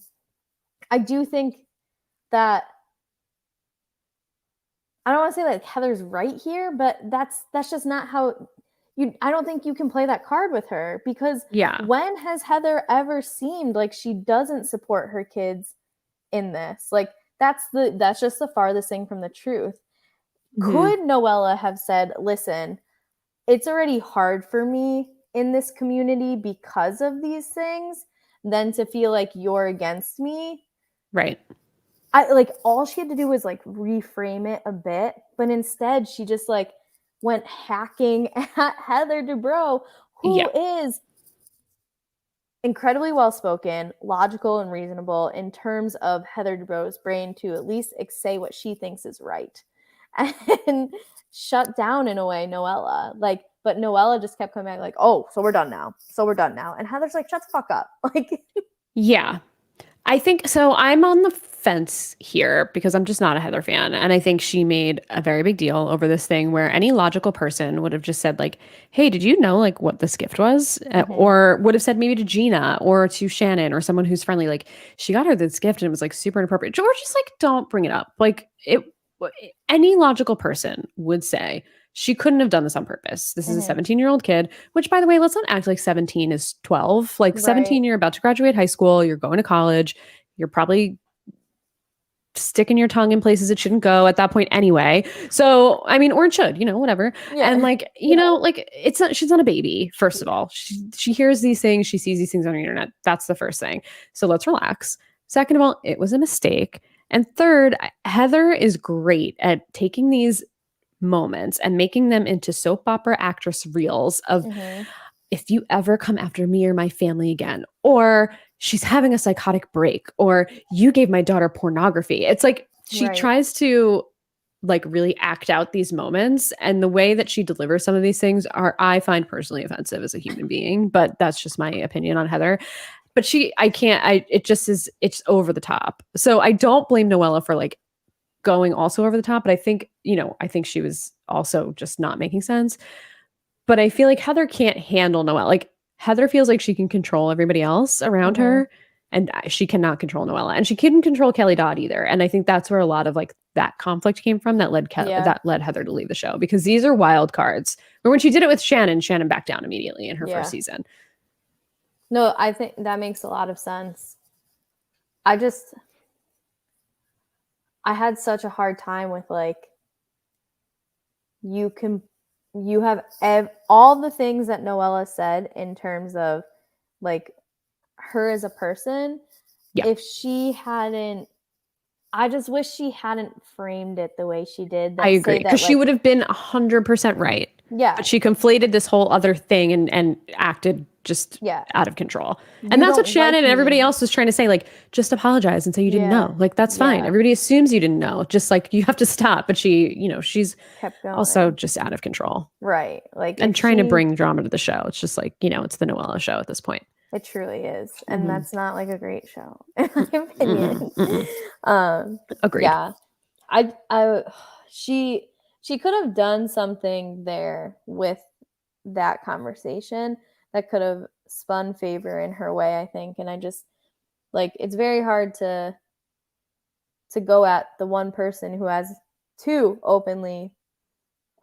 I do think that I don't want to say like Heather's right here, but that's just not how I don't think you can play that card with her, because when has Heather ever seemed like she doesn't support her kids in this? Like that's just the farthest thing from the truth. Could Noella have said, listen, it's already hard for me in this community because of these things, than to feel like you're against me? Right. I like all she had to do was like reframe it a bit, but instead she just like went hacking at Heather Dubrow, who is incredibly well spoken, logical, and reasonable in terms of Heather Dubrow's brain to at least say what she thinks is right, and shut down in a way Noella. Like, but Noella just kept coming back like, "Oh, so we're done now. So we're done now." And Heather's like, "Shut the fuck up!" Like, yeah. I think so. I'm on the fence here because I'm just not a Heather fan. And I think she made a very big deal over this thing where any logical person would have just said, like, hey, did you know like what this gift was? Or would have said maybe to Gina or to Shannon or someone who's friendly, like, she got her this gift and it was like super inappropriate. Or just like, don't bring it up. Like, any logical person would say, she couldn't have done this on purpose. This is a 17-year-old kid, which, by the way, let's not act like 17 is 12. Like 17, you're about to graduate high school. You're going to college. You're probably sticking your tongue in places it shouldn't go at that point anyway. So, I mean, or it should, whatever. Yeah. And like, like it's not, she's not a baby. First of all, she hears these things. She sees these things on the internet. That's the first thing. So let's relax. Second of all, it was a mistake. And third, Heather is great at taking these moments and making them into soap opera actress reels of if you ever come after me or my family again, or she's having a psychotic break, or you gave my daughter pornography. It's like she tries to like really act out these moments, and the way that she delivers some of these things I find personally offensive as a human being, but that's just my opinion on Heather. But it's over the top. So I don't blame Noella for like going also over the top, but I think she was also just not making sense. But I feel like Heather can't handle Noella. Like Heather feels like she can control everybody else around her, and she cannot control Noella, and she couldn't control Kelly Dodd either. And I think that's where a lot of like that conflict came from that led Heather to leave the show, because these are wild cards. Where when she did it with Shannon backed down immediately in her first season. No, I think that makes a lot of sense. I had such a hard time with like, you have all the things that Noella said in terms of like her as a person. Yeah. If she hadn't, I just wish she hadn't framed it the way she did. I agree, because she would have been 100% right. Yeah. But she conflated this whole other thing and acted just out of control. And that's what Shannon and everybody else was trying to say, like, just apologize and say you didn't know. Like, that's fine. Everybody assumes you didn't know. Just like, you have to stop. But she, she's also just out of control. Right. Like, and trying to bring drama to the show. It's just like, it's the Noella show at this point. It truly is. And that's not like a great show, in my opinion. Agreed. Yeah. She could have done something there with that conversation that could have spun favor in her way, I think. And I just like, it's very hard to go at the one person who has two openly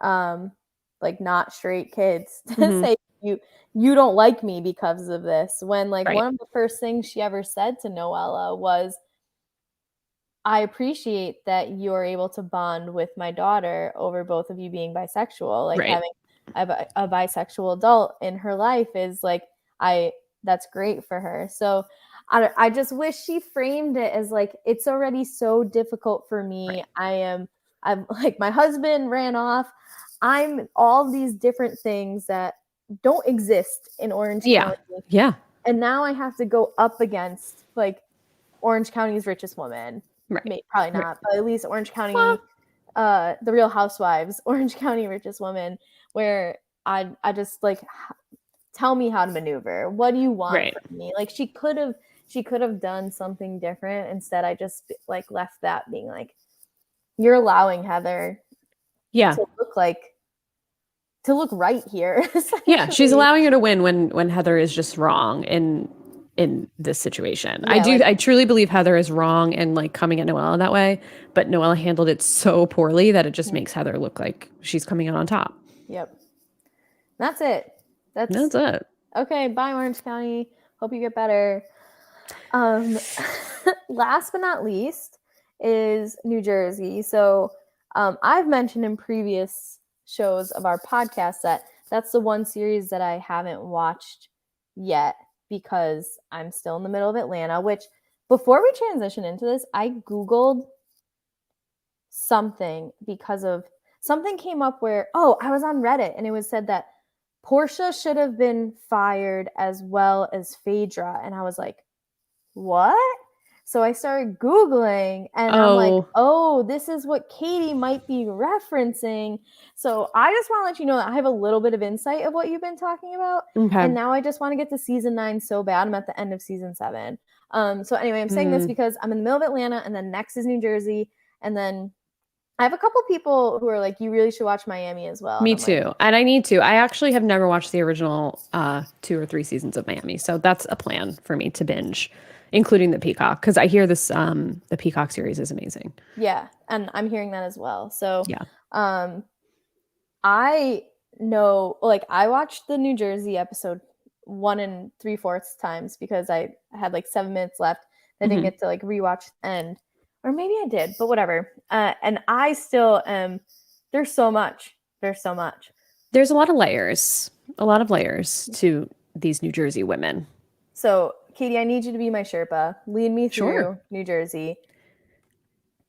like not straight kids to say you don't like me because of this, when like one of the first things she ever said to Noella was, I appreciate that you're able to bond with my daughter over both of you being bisexual. Like having a bisexual adult in her life is like, that's great for her. So I just wish she framed it as like, it's already so difficult for me. I'm like, my husband ran off. I'm all these different things that don't exist in Orange County. Yeah. And now I have to go up against like Orange County's richest woman. Probably not, but at least Orange County, the Real Housewives, Orange County richest woman, where I just like, tell me how to maneuver. What do you want from me? Like, she could have done something different. Instead, I just like left that being like, you're allowing Heather to look right here. Yeah, she's allowing her to win when Heather is just wrong in in this situation. Yeah, I truly believe Heather is wrong and like coming at Noella that way, but Noella handled it so poorly that it just makes Heather look like she's coming out on top. Yep. That's it. That's it. Okay, bye Orange County. Hope you get better. Last but not least is New Jersey. So I've mentioned in previous shows of our podcast that that's the one series that I haven't watched yet because I'm still in the middle of Atlanta, which before we transition into this, I Googled something because of something came up where, I was on Reddit and it was said that Portia should have been fired as well as Phaedra. And I was like, what? So I started Googling and I'm like, this is what Katie might be referencing. So I just want to let you know that I have a little bit of insight of what you've been talking about. Okay. And now I just want to get to season 9 so bad. I'm at the end of season 7. So anyway, I'm saying this because I'm in the middle of Atlanta and then next is New Jersey. And then I have a couple people who are like, you really should watch Miami as well. Me too. Like, and I need to. I actually have never watched the original 2 or 3 seasons of Miami. So that's a plan for me to binge, including the Peacock, because I hear this the Peacock series is amazing. Yeah, and I'm hearing that as well. So yeah, I know, like, I watched the New Jersey episode 1 3/4 times because I had like 7 minutes left. I didn't get to like rewatch the end, or maybe I did, but whatever. And I still am. There's so much. There's so much. There's a lot of layers to these New Jersey women. So, Katie, I need you to be my Sherpa. Lead me through New Jersey.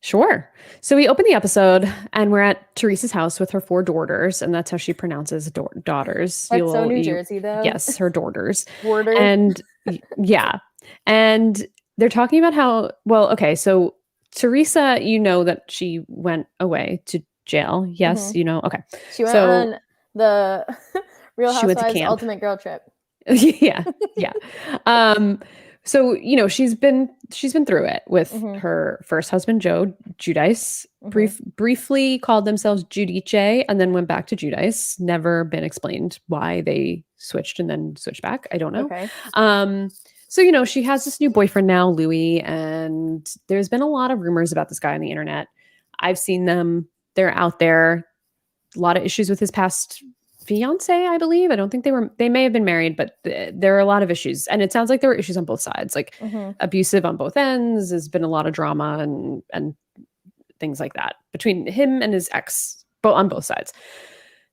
Sure. So we open the episode and we're at Teresa's house with her 4 daughters, and that's how she pronounces daughters. That's so New Jersey, though. Yes, her daughters. And yeah. And they're talking about how, so Teresa, you know that she went away to jail. Yes, you know. Okay. She went on the Real Housewives Ultimate Girl Trip. Yeah. So, you know, she's been through it with her first husband, Joe Giudice, briefly called themselves Giudice and then went back to Giudice. Never been explained why they switched and then switched back. I don't know. Okay. So, you know, she has this new boyfriend now, Louis, and there's been a lot of rumors about this guy on the internet. I've seen them. They're out there. A lot of issues with his past fiance, I believe. I don't think they may have been married, but there are a lot of issues. And it sounds like there were issues on both sides, like abusive on both ends. There's been a lot of drama and things like that between him and his ex, on both sides.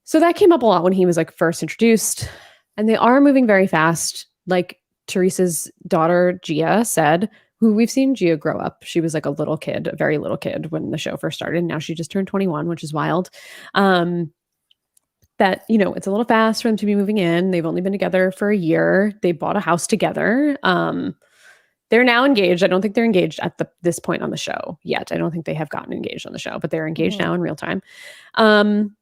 So that came up a lot when he was like first introduced, and they are moving very fast. Like Teresa's daughter, Gia, said, who we've seen Gia grow up. She was like a little kid, a very little kid when the show first started. Now she just turned 21, which is wild. That, you know, it's a little fast for them to be moving in. They've only been together for a year. They bought a house together. They're now engaged. I don't think they're engaged at this point on the show yet. I don't think they have gotten engaged on the show, but they're engaged now in real time. And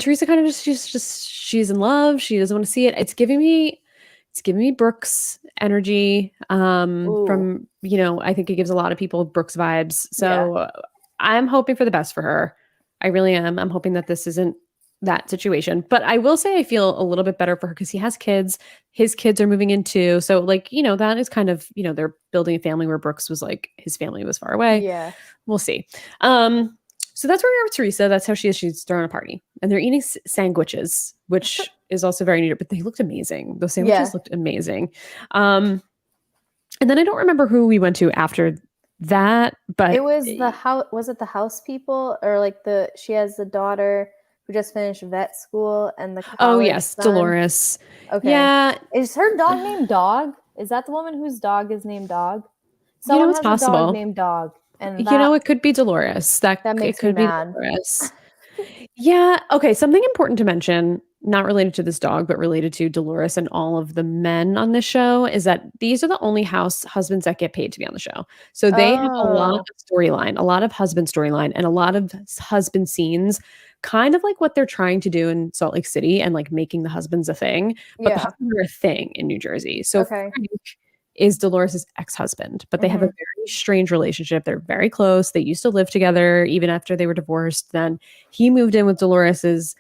Teresa kind of she's in love. She doesn't want to see it. It's giving me Brooks energy from, you know, I think it gives a lot of people Brooks vibes. So I'm hoping for the best for her. I really am. I'm hoping that this isn't that situation. But I will say I feel a little bit better for her because he has kids. His kids are moving in too. So like, you know, that is kind of, you know, they're building a family where Brooks was like, his family was far away. Yeah. We'll see. So that's where we are with Teresa. That's how she is. She's throwing a party. And they're eating sandwiches, which is also very neat. But they looked amazing. Those sandwiches looked amazing. And then I don't remember who we went to after that. But it was the house. Was it the house people? Or like she has the daughter who just finished vet school and the college son. Dolores. Okay. Yeah. Is her dog named Dog? Is that the woman whose dog is named Dog? Someone has possible. A dog named Dog. And you know, it could be Dolores. That makes me mad. Dolores. Yeah. Okay. Something important to mention, not related to this dog, but related to Dolores and all of the men on this show, is that these are the only husbands that get paid to be on the show. So they have a lot of storyline, a lot of husband storyline, and a lot of husband scenes, kind of like what they're trying to do in Salt Lake City and like making the husbands a thing. But the husbands are a thing in New Jersey. So Frank is Dolores' ex-husband, but they have a very strange relationship. They're very close. They used to live together even after they were divorced. Then he moved in with Dolores's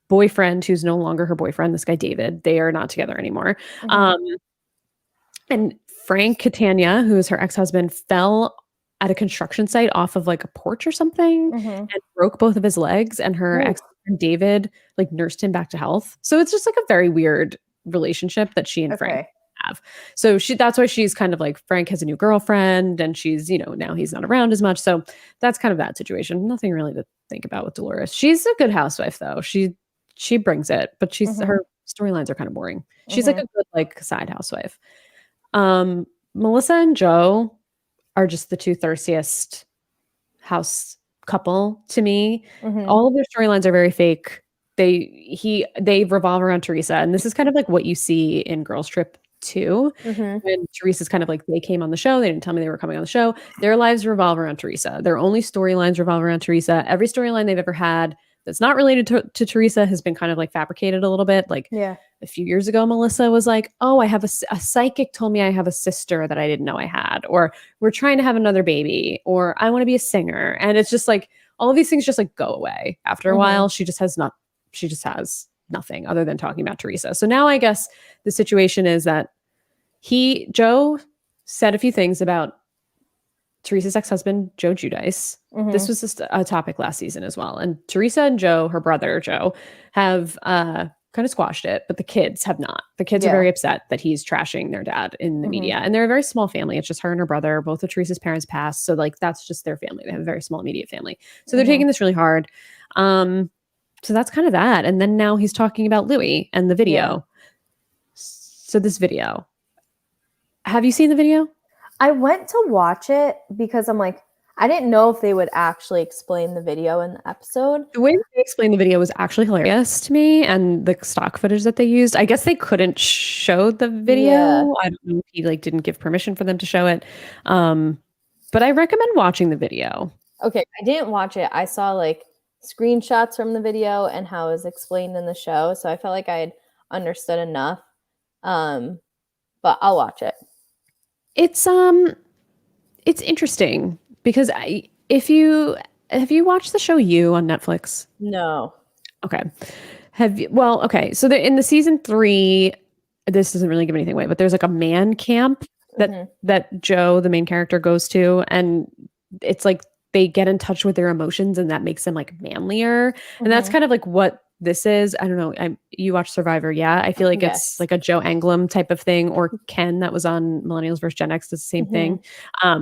boyfriend, who's no longer her boyfriend, this guy David. They are not together anymore. And Frank Catania, who is her ex-husband, fell at a construction site off of like a porch or something and broke both of his legs, and her ex-husband David like nursed him back to health. So it's just like a very weird relationship that she and Frank have. So that's why she's kind of like, Frank has a new girlfriend and she's, now he's not around as much. So that's kind of that situation. Nothing really to think about with Dolores. She's a good housewife though. She brings it, but her storylines are kind of boring. She's like a good like side housewife. Melissa and Joe are just the two thirstiest house couple to me. All of their storylines are very fake. They revolve around Teresa, and this is kind of like what you see in Girls Trip too. When Teresa's kind of like, they came on the show, they didn't tell me they were coming on the show. Their lives revolve around Teresa. Their only storylines revolve around Teresa. Every storyline they've ever had that's not related to Teresa has been kind of like fabricated a little bit. Like a few years ago, Melissa was like, oh, I have a psychic told me I have a sister that I didn't know I had, or we're trying to have another baby, or I want to be a singer. And it's just like, all of these things just like go away after a while. She just has nothing other than talking about Teresa. So now I guess the situation is that Joe said a few things about Teresa's ex-husband, Joe Giudice. This was just a topic last season as well. And Teresa and Joe, her brother, Joe, have kind of squashed it, but the kids have not. The kids are very upset that he's trashing their dad in the media. And they're a very small family. It's just her and her brother. Both of Teresa's parents passed. So like, that's just their family. They have a very small immediate family. So they're taking this really hard. So that's kind of that. And then now he's talking about Louis and the video. So this video, have you seen the video? I went to watch it because I'm like, I didn't know if they would actually explain the video in the episode. The way they explained the video was actually hilarious to me, and the stock footage that they used. I guess they couldn't show the video. I don't know if he like didn't give permission for them to show it. But I recommend watching the video. Okay, I didn't watch it. I saw like screenshots from the video and how it was explained in the show, so I felt like I had understood enough. But I'll watch it. It's interesting because have you watched the show You on Netflix? No. Okay. Okay. So in the season 3, this doesn't really give anything away, but there's like a man camp that Joe, the main character, goes to, and it's like they get in touch with their emotions, and that makes them like manlier. And that's kind of like what this is. I don't know. You watch Survivor. Yeah. I feel like it's like a Joe Anglim type of thing, or Ken that was on Millennials vs. Gen X does the same thing,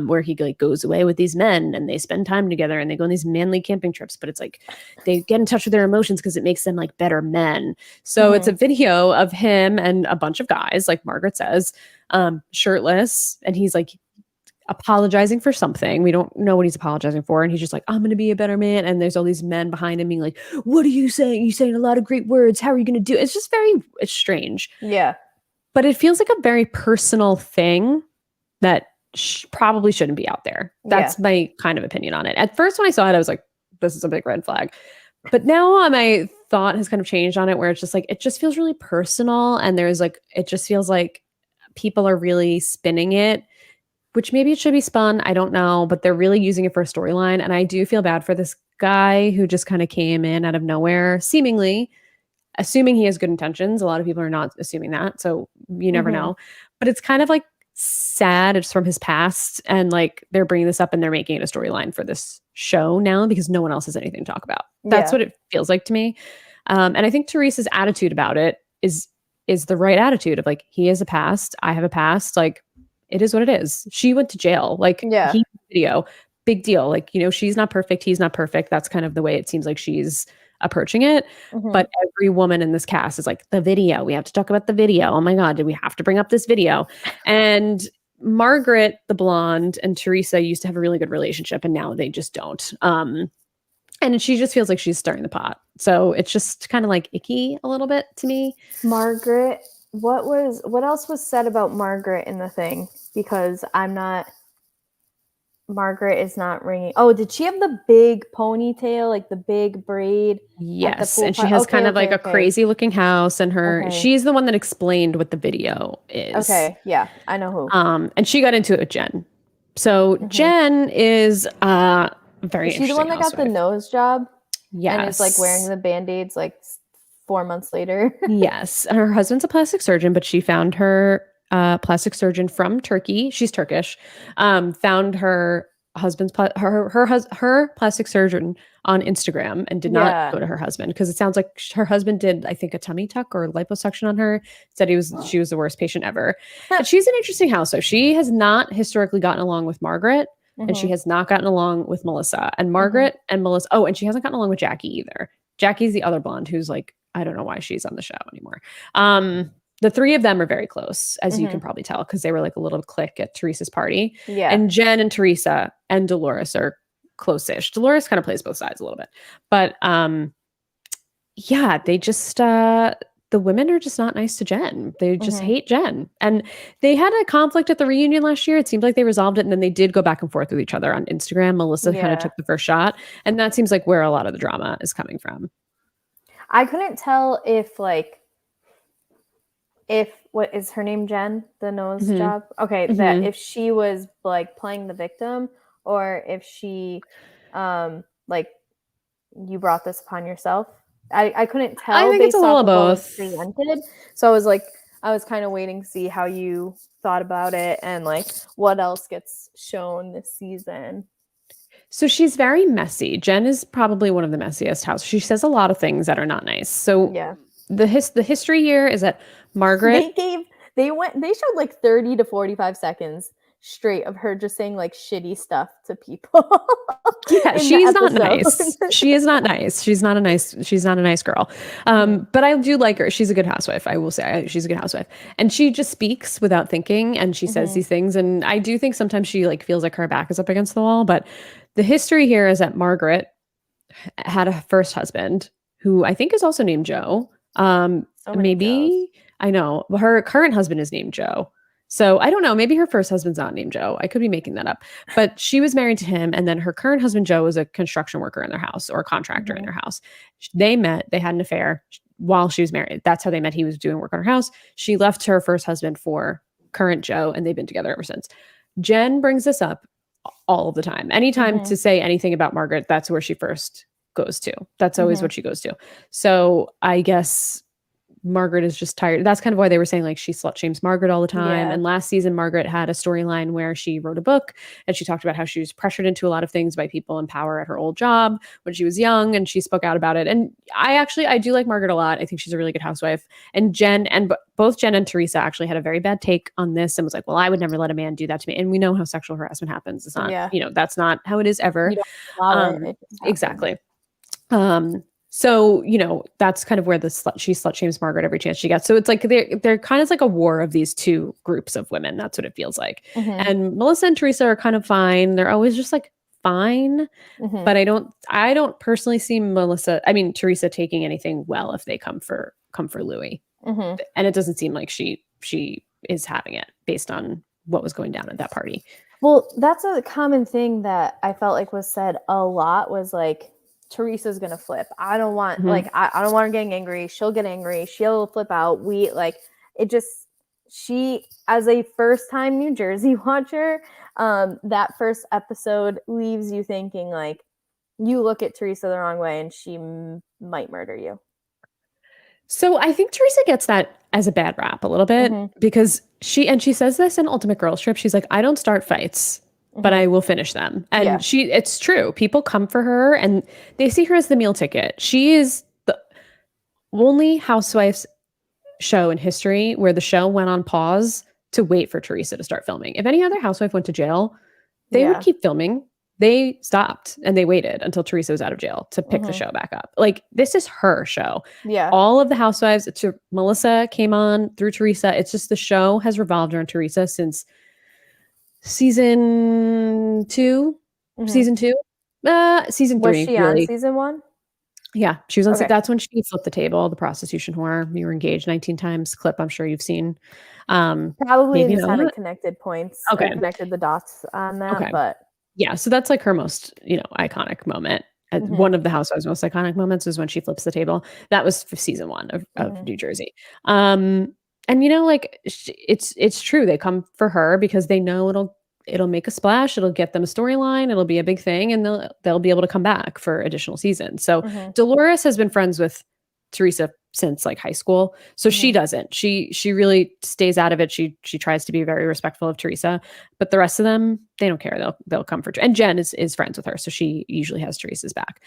where he like goes away with these men and they spend time together and they go on these manly camping trips, but it's like they get in touch with their emotions because it makes them like better men. So it's a video of him and a bunch of guys, like Margaret says, shirtless, and he's like apologizing for something. We don't know what he's apologizing for. And he's just like, I'm going to be a better man. And there's all these men behind him being like, what are you saying? You're saying a lot of great words. How are you going to do it? It's just it's strange. Yeah. But it feels like a very personal thing that probably shouldn't be out there. That's my kind of opinion on it. At first, when I saw it, I was like, this is a big red flag. But now my thought has kind of changed on it, where it's just like, it just feels really personal. And it just feels like people are really spinning it, which maybe it should be spun. I don't know, but they're really using it for a storyline. And I do feel bad for this guy who just kind of came in out of nowhere, seemingly assuming he has good intentions. A lot of people are not assuming that. So you never know, but it's kind of like sad. It's from his past. And like, they're bringing this up and they're making it a storyline for this show now because no one else has anything to talk about. That's what it feels like to me. And I think Teresa's attitude about it is the right attitude of like, he has a past. I have a past. Like, it is what it is. She went to jail. Like, he video, big deal. Like, she's not perfect. He's not perfect. That's kind of the way it seems like she's approaching it. But every woman in this cast is like, the video. We have to talk about the video. Oh my God, did we have to bring up this video? And Margaret, the blonde, and Teresa used to have a really good relationship, and now they just don't. And she just feels like she's stirring the pot. So it's just kind of like icky a little bit to me. Margaret. What else was said about Margaret in the thing? Because Margaret is not ringing. Oh, did she have the big ponytail, like the big braid? Yes, and she has kind of like a crazy looking house, and she's the one that explained what the video is. Okay, yeah, I know who. And she got into it with Jen. So Jen is very interesting. Is she the one that got the nose job? Yes. And is like wearing the Band-Aids like 4 months later. Yes. And her husband's a plastic surgeon, but she found her plastic surgeon from Turkey. She's Turkish. Found her husband's her plastic surgeon on Instagram and did not go to her husband because it sounds like her husband did, I think, a tummy tuck or liposuction on her. Said she was the worst patient ever. But she's an interesting housewife. She has not historically gotten along with Margaret, and she has not gotten along with Melissa. And Margaret and Melissa. Oh, and she hasn't gotten along with Jackie either. Jackie's the other blonde who's like, I don't know why she's on the show anymore. The three of them are very close, as you can probably tell, because they were like a little clique at Teresa's party. Yeah. And Jen and Teresa and Dolores are close-ish. Dolores kind of plays both sides a little bit. But yeah, they just the women are just not nice to Jen. They just hate Jen. And they had a conflict at the reunion last year. It seemed like they resolved it, and then they did go back and forth with each other on Instagram. Melissa kind of took the first shot, and that seems like where a lot of the drama is coming from. I couldn't tell if what is her name, Jen, the nose job? Okay, that if she was like playing the victim or if she like you brought this upon yourself. I couldn't tell. I think it's a little of both. Presented. So I was kind of waiting to see how you thought about it and like what else gets shown this season. So she's very messy. Jen is probably one of the messiest houses. She says a lot of things that are not nice. So yeah. The history here is that Margaret they showed like 30 to 45 seconds straight of her just saying like shitty stuff to people. Yeah, she's not nice. She is not nice. She's not a nice girl. But I do like her. She's a good housewife. I will say she's a good housewife. And she just speaks without thinking, and she says these things. And I do think sometimes she like feels like her back is up against the wall. But the history here is that Margaret had a first husband who I think is also named Joe. Maybe Joes. I know her current husband is named Joe. So I don't know. Maybe her first husband's not named Joe. I could be making that up. But she was married to him. And then her current husband, Joe, was a construction worker in their house or a contractor in their house. They met. They had an affair while she was married. That's how they met. He was doing work on her house. She left her first husband for current Joe, and they've been together ever since. Jen brings this up all of the time. Anytime to say anything about Margaret, that's where she first goes to. That's always what she goes to. So I guess Margaret is just tired. That's kind of why they were saying like she slut shames Margaret all the time. Yeah. And last season, Margaret had a storyline where she wrote a book and she talked about how she was pressured into a lot of things by people in power at her old job when she was young, and she spoke out about it. And I do like Margaret a lot. I think she's a really good housewife. And both Jen and Teresa actually had a very bad take on this and was like, well, I would never let a man do that to me. And we know how sexual harassment happens. It's not, that's not how it is ever. Exactly. So, that's kind of where she slut shames Margaret every chance she gets. So it's like they're kind of like a war of these two groups of women. That's what it feels like. And Melissa and Teresa are kind of fine. They're always just like fine. But I don't personally see Teresa taking anything well if they come for Louis. And it doesn't seem like she is having it based on what was going down at that party. Well, that's a common thing that I felt like was said a lot was like, Teresa's gonna flip. I don't want I don't want her getting angry. She'll get angry. She'll flip out. She as a first time New Jersey watcher, that first episode leaves you thinking like you look at Teresa the wrong way and she might murder you. So I think Teresa gets that as a bad rap a little bit because she says this in Ultimate Girls Trip. She's like, I don't start fights, but I will finish them. And it's true. People come for her and they see her as the meal ticket. She is the only Housewives show in history where the show went on pause to wait for Teresa to start filming. If any other housewife went to jail, they would keep filming. They stopped and they waited until Teresa was out of jail to pick the show back up. Like, this is her show. Yeah. All of the Housewives, Melissa came on through Teresa. It's just the show has revolved around Teresa since season 2. Season 3. Was she really. on season 1? Yeah, she was on. That's when she flipped the table, the prostitution whore. You were engaged 19 times clip. I'm sure you've seen. Probably just haven't connected points. Okay, connected the dots on that, but. Yeah, so that's like her most, iconic moment. One of the Housewives' most iconic moments was when she flips the table. That was for season 1 of New Jersey. And it's true. They come for her because they know it'll make a splash. It'll get them a storyline. It'll be a big thing, and they'll be able to come back for additional seasons. So Dolores has been friends with Teresa since like high school. So she doesn't. She really stays out of it. She tries to be very respectful of Teresa, but the rest of them, they don't care. They'll come for, and Jen is friends with her, so she usually has Teresa's back.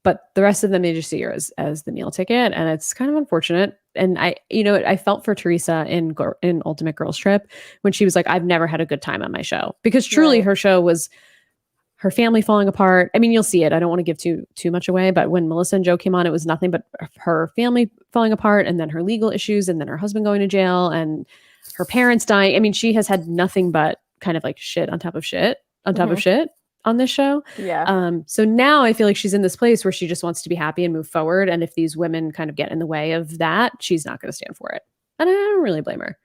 But the rest of them, they just see her as the meal ticket, and it's kind of unfortunate. And I felt for Teresa in Ultimate Girls Trip when she was like, I've never had a good time on my show, because truly her show was her family falling apart. I mean, you'll see it. I don't want to give too much away, but when Melissa and Joe came on, it was nothing but her family falling apart, and then her legal issues, and then her husband going to jail, and her parents dying. I mean, she has had nothing but kind of like shit on top of shit on top of shit on this show. Yeah. So now I feel like she's in this place where she just wants to be happy and move forward. And if these women kind of get in the way of that, she's not going to stand for it. And I don't really blame her.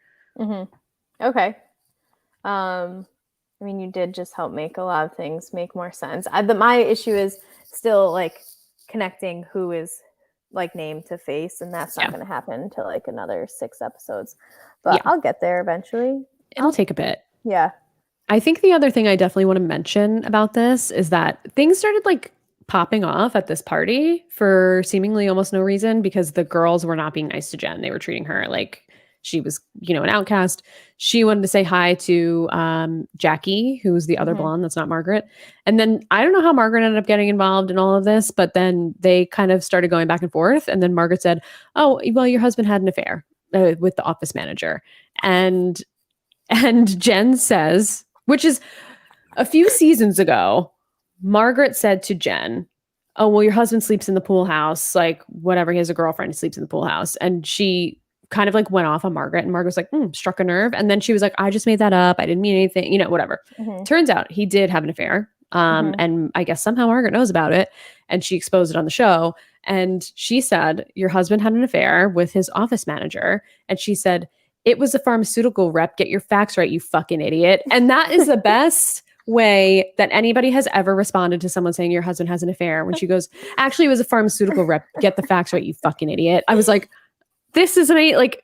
Okay. I mean, you did just help make a lot of things make more sense. My issue is still like connecting who is like name to face, and that's not going to happen until like another 6 episodes. But I'll get there eventually. It'll take a bit. Yeah. I think the other thing I definitely want to mention about this is that things started like popping off at this party for seemingly almost no reason, because the girls were not being nice to Jen. They were treating her like she was, an outcast. She wanted to say hi to Jackie, who's the other blonde that's not Margaret. And then I don't know how Margaret ended up getting involved in all of this, but then they kind of started going back and forth. And then Margaret said, oh, well, your husband had an affair with the office manager. And Jen says, which is a few seasons ago, Margaret said to Jen, oh, well, your husband sleeps in the pool house. Like, whatever, he has a girlfriend, he sleeps in the pool house. And she kind of like went off on Margaret, and Margaret was like, struck a nerve. And then she was like, I just made that up. I didn't mean anything, whatever. Turns out he did have an affair. And I guess somehow Margaret knows about it, and she exposed it on the show. And she said, your husband had an affair with his office manager. And she said, it was a pharmaceutical rep. Get your facts right, you fucking idiot. And that is the best way that anybody has ever responded to someone saying your husband has an affair, when she goes, actually, it was a pharmaceutical rep. Get the facts right, you fucking idiot. I was like, this is like,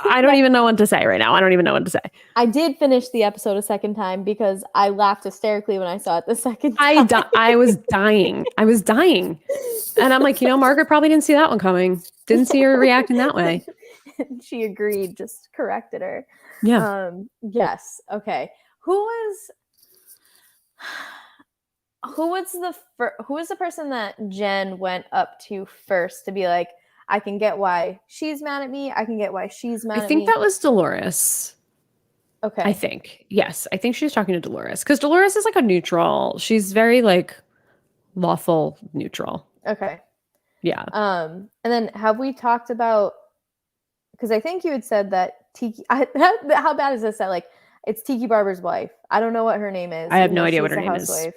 I don't even know what to say right now. I don't even know what to say. I did finish the episode a second time because I laughed hysterically when I saw it the second time. I was dying. And I'm like, Margaret probably didn't see that one coming. Didn't see her reacting that way. She agreed, just corrected her. Yeah. Yes. Okay. Who was the person that Jen went up to first to be like, I can get why she's mad at me. I can get why she's mad at me. I think that was Dolores. Okay. I think. Yes. I think she was talking to Dolores, because Dolores is like a neutral. She's very like lawful neutral. Okay. Yeah. And then have we talked about, because I think you had said that Tiki, how bad is this that like it's Tiki Barber's wife? I don't know what her name is. I have no idea what her name is.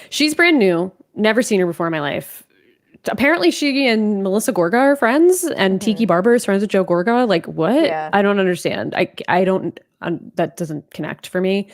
She's brand new. Never seen her before in my life. Apparently she and Melissa Gorga are friends, and Tiki Barber is friends with Joe Gorga. Like, what? Yeah. I don't understand. I don't, that doesn't connect for me.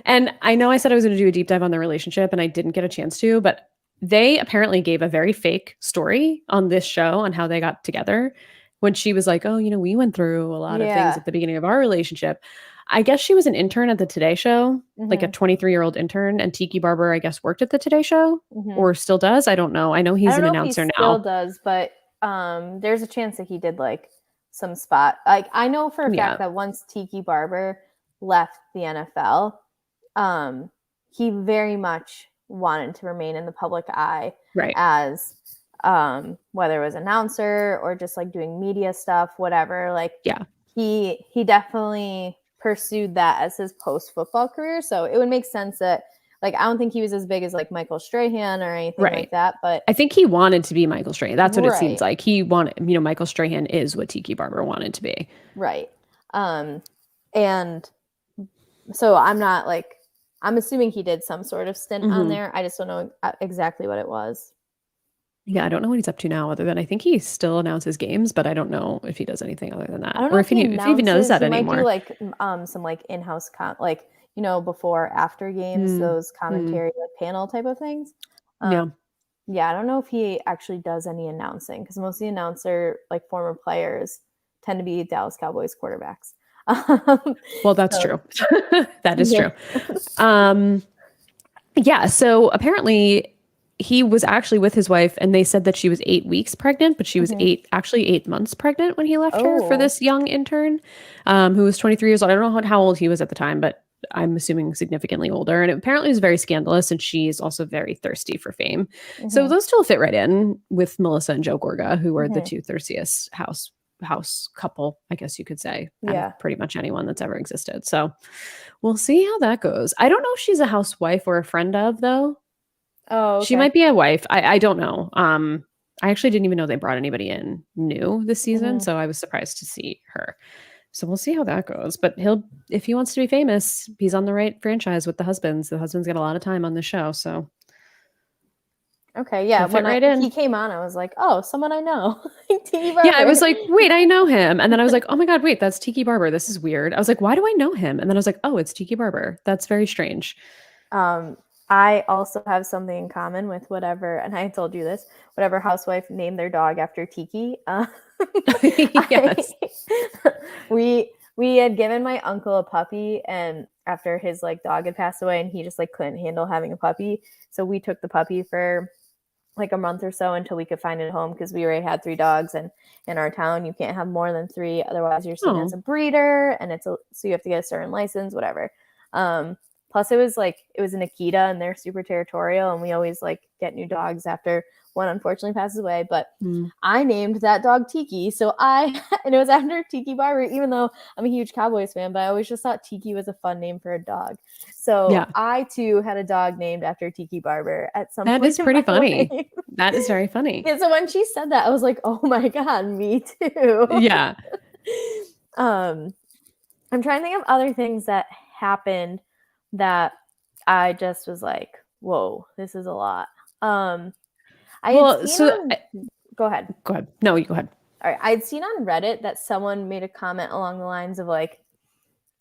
And I know I said I was going to do a deep dive on their relationship, and I didn't get a chance to, but they apparently gave a very fake story on this show on how they got together, when she was like, oh, we went through a lot of things at the beginning of our relationship. I guess she was an intern at the Today Show, like a 23-year-old intern, and Tiki Barber, I guess, worked at the Today Show or still does. I don't know. I know he's an announcer now. Still does, but there's a chance that he did like some spot. Like, I know for a fact that once Tiki Barber left the NFL, he very much wanted to remain in the public eye, right, as whether it was announcer or just like doing media stuff, whatever. Like, he definitely pursued that as his post-football career. So it would make sense that, like, I don't think he was as big as like Michael Strahan or anything like that, but I think he wanted to be Michael Strahan. That's what it seems like. He wanted, Michael Strahan is what Tiki Barber wanted to be. Right. And so I'm assuming he did some sort of stint on there. I just don't know exactly what it was. Yeah, I don't know what he's up to now, other than I think he still announces games, but I don't know if he does anything other than that, or if he even knows that anymore. He might do like some like in-house before after games, those commentary like panel type of things. Yeah, I don't know if he actually does any announcing, because most of the announcer like former players tend to be Dallas Cowboys quarterbacks. Well, that's true. That is true. Yeah. So apparently he was actually with his wife, and they said that she was 8 weeks pregnant, but she was 8 months pregnant when he left her for this young intern, who was 23 years old. I don't know how old he was at the time, but I'm assuming significantly older. And it apparently was very scandalous, and she's also very thirsty for fame. So those two fit right in with Melissa and Joe Gorga, who are the two thirstiest house couple, I guess you could say, out of pretty much anyone that's ever existed. So we'll see how that goes. I don't know if she's a housewife or a friend of, though. Oh, okay. She might be a wife. I don't know. I actually didn't even know they brought anybody in new this season, so I was surprised to see her. So we'll see how that goes. But if he wants to be famous, he's on the right franchise with the husbands. The husbands get a lot of time on the show, so. Okay, yeah. When he came on, I was like, oh, someone I know. Tiki Barber. Yeah, I was like, wait, I know him. And then I was like, oh my God, wait, that's Tiki Barber. This is weird. I was like, why do I know him? And then I was like, oh, it's Tiki Barber. That's very strange. I also have something in common with whatever, and I told you this, whatever housewife named their dog after Tiki. Yes. We had given my uncle a puppy, and after his dog had passed away, and he just couldn't handle having a puppy. So we took the puppy for a month or so until we could find a home, because we already had 3 dogs, and in our town you can't have more than 3, otherwise you're seen as a breeder, and so you have to get a certain license, whatever. Plus it was an Akita, and they're super territorial, and we always get new dogs after one unfortunately passes away. But I named that dog Tiki, and it was after Tiki Barber, even though I'm a huge Cowboys fan, but I always just thought Tiki was a fun name for a dog. So I too had a dog named after Tiki Barber at some point. That is pretty funny. That is very funny. Yeah, so when she said that, I was like, oh my God, me too. Yeah. I'm trying to think of other things that happened that I just was like, whoa, this is a lot. Go ahead. Go ahead. No, you go ahead. All right. I'd seen on Reddit that someone made a comment along the lines of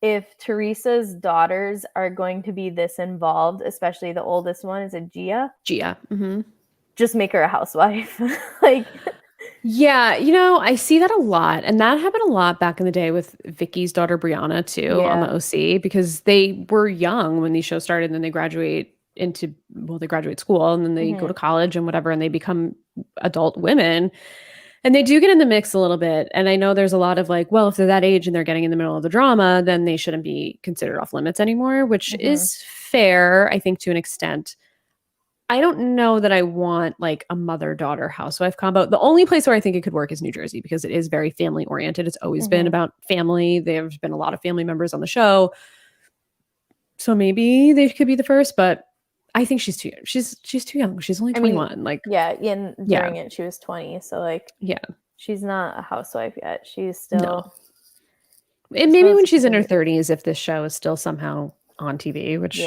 if Teresa's daughters are going to be this involved, especially the oldest one, is it Gia? Gia. Mm-hmm. Just make her a housewife. Yeah, I see that a lot. And that happened a lot back in the day with Vicky's daughter, Brianna, too, on the OC, because they were young when these shows started, and then they graduate school, and then they go to college and whatever, and they become adult women. And they do get in the mix a little bit. And I know there's a lot of well, if they're that age and they're getting in the middle of the drama, then they shouldn't be considered off limits anymore, which is fair, I think, to an extent. I don't know that I want a mother-daughter housewife combo. The only place where I think it could work is New Jersey, because it is very family-oriented. It's always been about family. There's been a lot of family members on the show. So maybe they could be the first, but I think she's too young. She's too young. She's only 21. During it, she was 20. So she's not a housewife yet. She's still. No. And maybe when she's in her 30s, if this show is still somehow on TV, which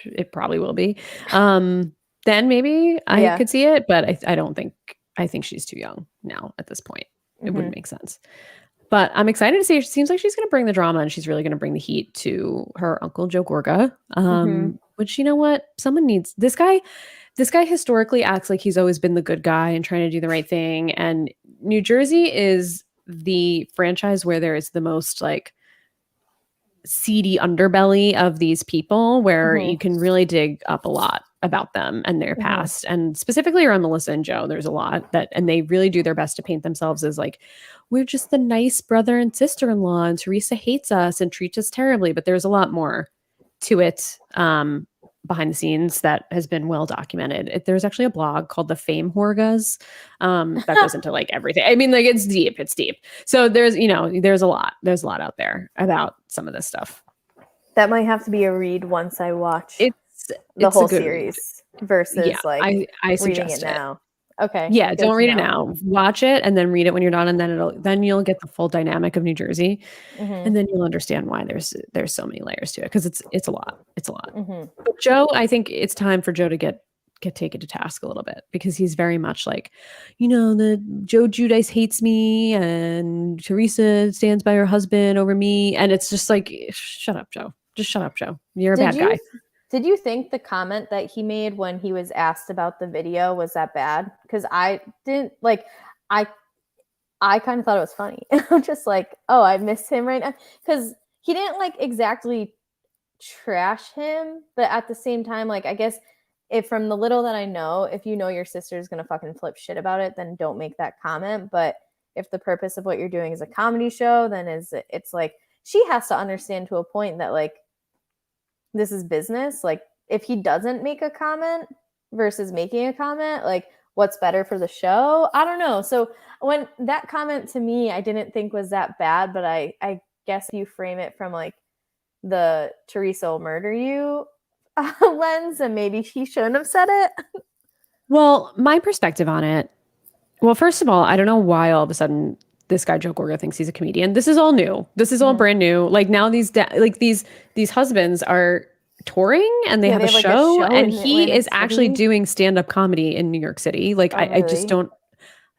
it probably will be, then maybe I could see it. But I think she's too young now at this point. It wouldn't make sense. But I'm excited to see her. It seems like she's going to bring the drama, and she's really going to bring the heat to her uncle, Joe Gorga. Which, you know what? Someone needs this guy. This guy historically acts like he's always been the good guy and trying to do the right thing. And New Jersey is the franchise where there is the most seedy underbelly of these people, where you can really dig up a lot about them and their past. And specifically around Melissa and Joe, there's a lot and they really do their best to paint themselves as we're just the nice brother and sister-in-law, and Teresa hates us and treats us terribly. But there's a lot more to it behind the scenes that has been well documented. There's actually a blog called the Fame Horgas that goes into everything. I mean, it's deep. So there's a lot out there about some of this stuff. That might have to be a read once I watch the whole series versus I reading it now. Okay. Yeah, don't read it now. Watch it and then read it when you're done, and then you'll get the full dynamic of New Jersey, and then you'll understand why there's so many layers to it, because it's a lot. It's a lot. But Joe, I think it's time for Joe to get taken to task a little bit, because he's very much the Joe Giudice hates me, and Teresa stands by her husband over me, and it's just shut up, Joe. Just shut up, Joe. You're a bad guy. Did you think the comment that he made when he was asked about the video was that bad? Because I didn't I kind of thought it was funny. I'm just oh, I miss him right now. Because he didn't exactly trash him, but at the same time, I guess if from the little that I know, if you know your sister's gonna fucking flip shit about it, then don't make that comment. But if the purpose of what you're doing is a comedy show, then it's like she has to understand to a point that like this is business. Like if he doesn't make a comment versus making a comment, like what's better for the show? I don't know. So when that comment to me, I didn't think was that bad, but I guess you frame it from like the Teresa will murder you lens, and maybe he shouldn't have said it. Well, my perspective on it. Well, first of all, I don't know why all of a sudden this guy Joe Gorga thinks he's a comedian. This is all new. This is all brand new. Like now these husbands are touring and they have a show, and he is actually doing stand-up comedy in New York City. Like I just don't.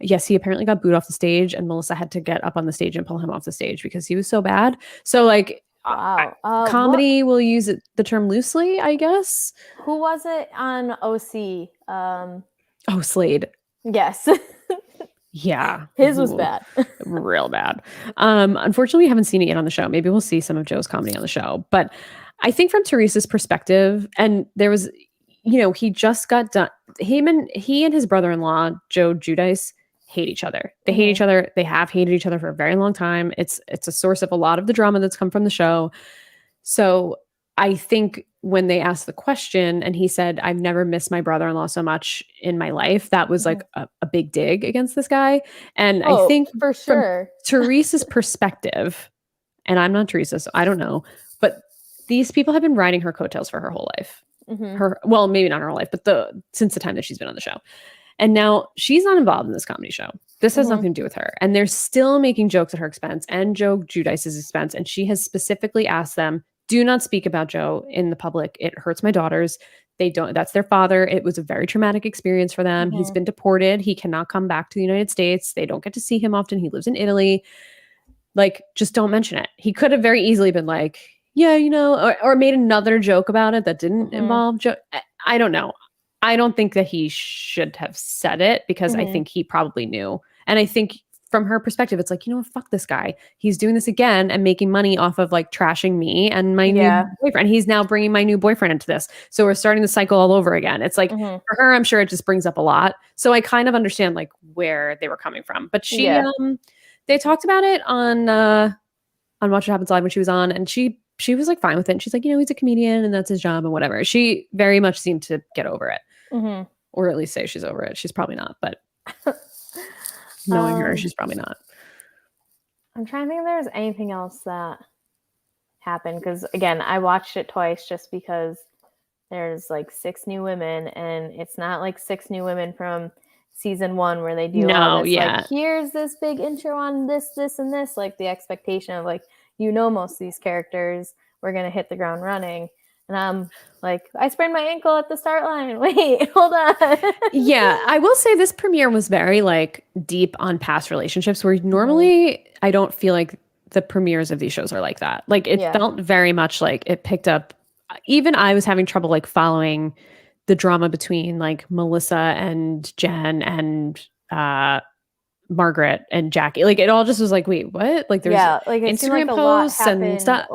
Yes, he apparently got booed off the stage, and Melissa had to get up on the stage and pull him off the stage because he was so bad. So like, wow, comedy will use the term loosely, I guess. Who was it on OC? Oh, Slade. Yes. Yeah. His was bad. Real bad. Unfortunately, we haven't seen it yet on the show. Maybe we'll see some of Joe's comedy on the show. But I think from Teresa's perspective, and there was, he just got done. He and his brother-in-law, Joe Giudice, hate each other. They hate each other. They have hated each other for a very long time. It's a source of a lot of the drama that's come from the show. So I think when they asked the question and he said, I've never missed my brother-in-law so much in my life, that was like a big dig against this guy. And I think for sure, from Teresa's perspective, and I'm not Teresa, so I don't know, but these people have been riding her coattails for her whole life. Well, maybe not her whole life, but since the time that she's been on the show. And now she's not involved in this comedy show. This has nothing to do with her. And they're still making jokes at her expense and Joe Giudice's expense. And she has specifically asked them, do not speak about Joe in the public. It hurts my daughters. That's their father. It was a very traumatic experience for them. He's been deported. He cannot come back to the United States. They don't get to see him often. He lives in Italy. Like, just don't mention it. He could have very easily been like, yeah, or made another joke about it that didn't involve Joe. I don't know. I don't think that he should have said it because I think he probably knew. And I think from her perspective, it's like, fuck this guy. He's doing this again and making money off of like trashing me and my new boyfriend. He's now bringing my new boyfriend into this. So we're starting the cycle all over again. It's like for her, I'm sure it just brings up a lot. So I kind of understand like where they were coming from. But they talked about it on Watch What Happens Live when she was on, and she was like fine with it. And she's like, he's a comedian and that's his job and whatever. She very much seemed to get over it. Or at least say she's over it. She's probably not, but knowing her, she's probably not. I'm trying to think if there's anything else that happened. Because again, I watched it twice just because there's like 6 new women, and it's not like 6 new women from season 1 where they do all this, like, here's this big intro on this, and this, like the expectation of like, most of these characters, we're going to hit the ground running. And I'm like, I sprained my ankle at the start line. Wait, hold on. Yeah, I will say this premiere was very like deep on past relationships where normally I don't feel like the premieres of these shows are like that. Like it felt very much like it picked up. Even I was having trouble like following the drama between like Melissa and Jen and Margaret and Jackie. Like it all just was like, wait, what? Like there's like Instagram posts and stuff.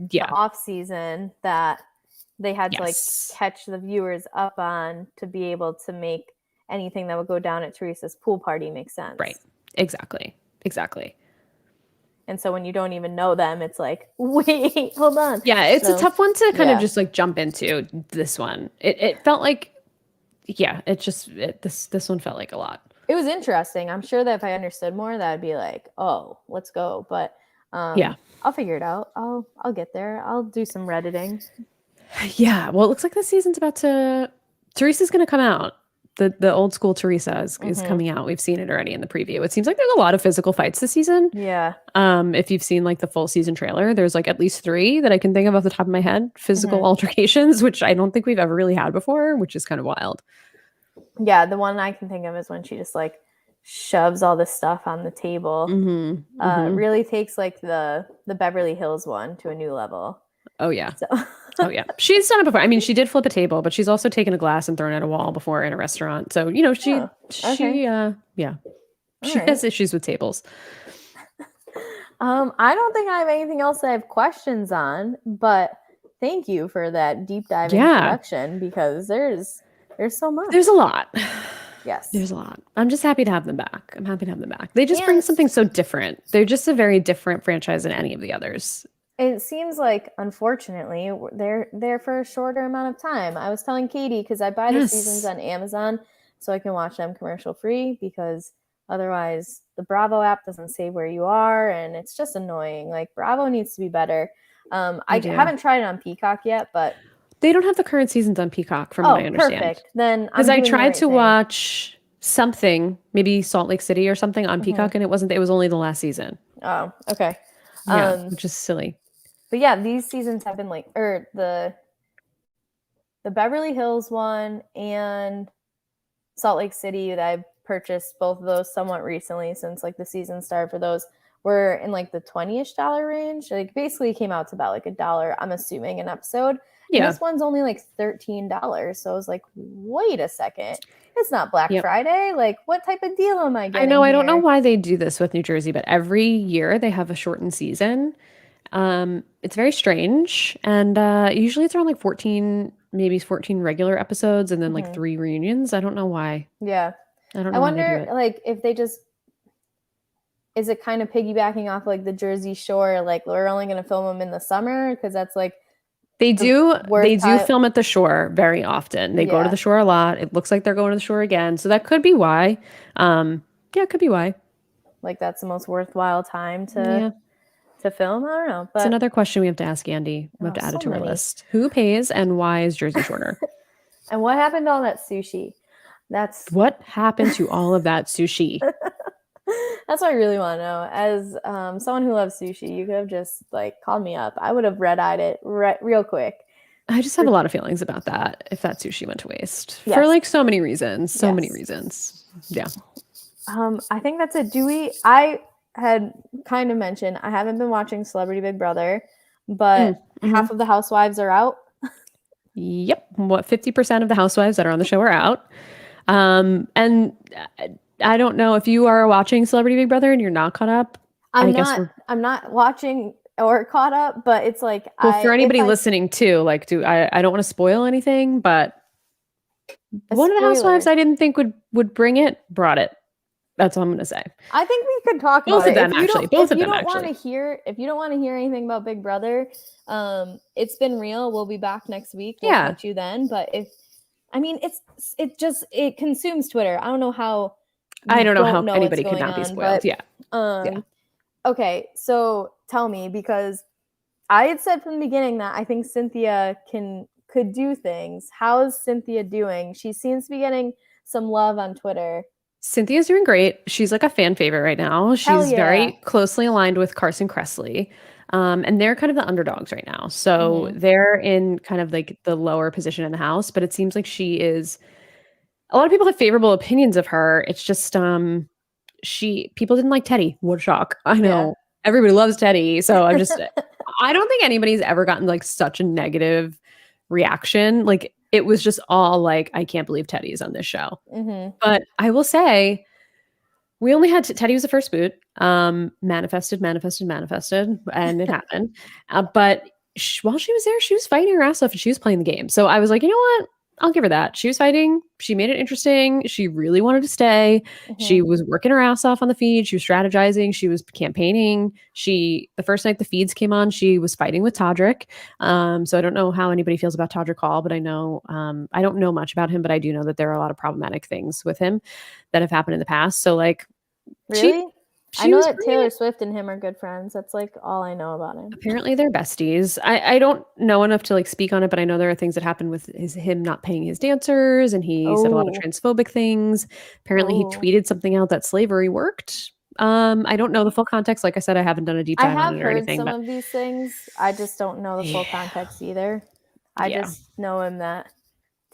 The off season that they had to like catch the viewers up on to be able to make anything that would go down at Teresa's pool party make sense. Right. Exactly. And so when you don't even know them, it's like, wait, hold on. Yeah, it's a tough one to kind of just like jump into this one. It felt like, this one felt like a lot. It was interesting. I'm sure that if I understood more, that would be like, oh, let's go. But I'll figure it out. I'll get there. I'll do some Redditing. Yeah. Well, it looks like the season's Teresa's going to come out. The old school Teresa is coming out. We've seen it already in the preview. It seems like there's a lot of physical fights this season. Yeah. If you've seen like the full season trailer, there's like at least 3 that I can think of off the top of my head. Physical altercations, which I don't think we've ever really had before, which is kind of wild. Yeah. The one I can think of is when she just like shoves all this stuff on the table. Really takes like the Beverly Hills one to a new level. Oh yeah. Oh yeah. She's done it before. I mean, she did flip a table, but she's also taken a glass and thrown at a wall before in a restaurant. So, she has issues with tables. I don't think I have anything else that I have questions on, but thank you for that deep dive introduction, because there's so much. There's a lot. Yes. There's a lot. I'm just happy to have them back. I'm happy to have them back. They just bring something so different. They're just a very different franchise than any of the others. It seems like, unfortunately, they're there for a shorter amount of time. I was telling Katie, because I buy the seasons on Amazon so I can watch them commercial free, because otherwise the Bravo app doesn't say where you are, and it's just annoying. Like, Bravo needs to be better. I haven't tried it on Peacock yet, but they don't have the current seasons on Peacock, from what I understand. Perfect. Then because I tried to watch something, maybe Salt Lake City or something on Peacock, and it wasn't. It was only the last season. Oh, okay. Yeah, which is silly. But yeah, these seasons have been like, the Beverly Hills one and Salt Lake City, that I purchased both of those somewhat recently, since like the season started for those, were in like the $20-ish range. Like, basically came out to about like $1, I'm assuming, an episode. And this one's only like $13. So I was like, wait a second. It's not Black Friday. Like, what type of deal am I getting? I know. I don't know why they do this with New Jersey, but every year they have a shortened season. It's very strange. And usually it's around like 14, maybe 14 regular episodes, and then like 3 reunions. I don't know why. Yeah. I don't know. I wonder, like, if they just, is it kind of piggybacking off like the Jersey Shore? Like, we're only going to film them in the summer, because that's like, They do film at the shore very often. They go to the shore a lot. It looks like they're going to the shore again. So that could be why. It could be why. Like, that's the most worthwhile time to film. I don't know. But it's another question we have to ask Andy. We have to add it to our list. Who pays, and why is Jersey shorter? And what happened to all that sushi? What happened to all of that sushi? That's what I really want to know. As someone who loves sushi, you could have just like called me up. I would have red-eyed it real quick. I just have a lot of feelings about that, if that sushi went to waste. For like so many reasons. Many reasons. Yeah. I think that's it. I had kind of mentioned, I haven't been watching Celebrity Big Brother, but half of the Housewives are out. Yep. 50% of the Housewives that are on the show are out. And I don't know if you are watching Celebrity Big Brother and you're not caught up. I'm not watching or caught up, but it's like, for anybody listening too, like, I don't want to spoil anything, but one of the Housewives I didn't think would brought it. That's all I'm going to say. I think we could talk both about of them, actually. Both of them, actually. If you don't want to hear anything about Big Brother, it's been real. We'll be back next week. We'll catch you then. But it consumes Twitter. I don't know how. I don't know how anybody could not be spoiled. Okay, so tell me, because I had said from the beginning that I think Cynthia could do things. How is Cynthia doing? She seems to be getting some love on Twitter. Cynthia's doing great. She's like a fan favorite right now. She's very closely aligned with Carson Kressley. And they're kind of the underdogs right now. So they're in kind of like the lower position in the house, but it seems like she is, a lot of people have favorable opinions of her. It's just, people didn't like Teddy. What a shock. I know everybody loves Teddy. So I don't think anybody's ever gotten like such a negative reaction. Like, it was just all like, I can't believe Teddy is on this show. But I will say, we only had Teddy was the first boot. Manifested, and it happened. But while she was there, she was fighting her ass off and she was playing the game. So I was like, you know what? I'll give her that. She was fighting. She made it interesting. She really wanted to stay. She was working her ass off on the feed. She was strategizing. She was campaigning. The first night the feeds came on, she was fighting with Todrick. So I don't know how anybody feels about Todrick Hall, but I know, I don't know much about him, but I do know that there are a lot of problematic things with him that have happened in the past. So like, really? I know that Taylor Swift and him are good friends. That's like all I know about him. Apparently they're besties. I don't know enough to like speak on it, but I know there are things that happened with him not paying his dancers, and he said a lot of transphobic things. Apparently he tweeted something out that slavery worked. I don't know the full context. Like I said, I haven't done a deep dive on it or anything. I have heard some of these things. I just don't know the full context either. I just know him that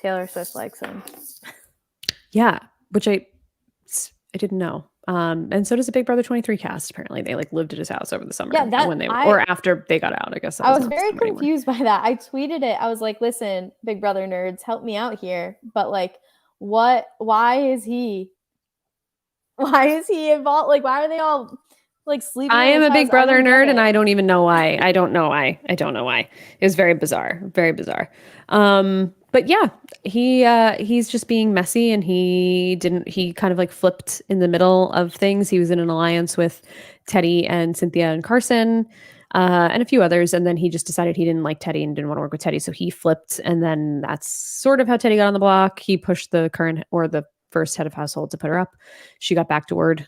Taylor Swift likes him. Yeah, which I didn't know. And so does the Big Brother 23 cast. Apparently they like lived at his house over the summer or after they got out, I guess. I was very confused by that. I tweeted it. I was like, listen, Big Brother nerds, help me out here. But like, why is he involved? Like, why are they all like sleeping. I am a Big Brother nerd, and I don't even know why. I don't know why. It was very bizarre. Very bizarre. But yeah, he's just being messy, and he kind of like flipped in the middle of things. He was in an alliance with Teddy and Cynthia and Carson, and a few others, and then he just decided he didn't like Teddy and didn't want to work with Teddy, so he flipped, and then that's sort of how Teddy got on the block. He pushed the current or the first head of household to put her up. She got backdoored.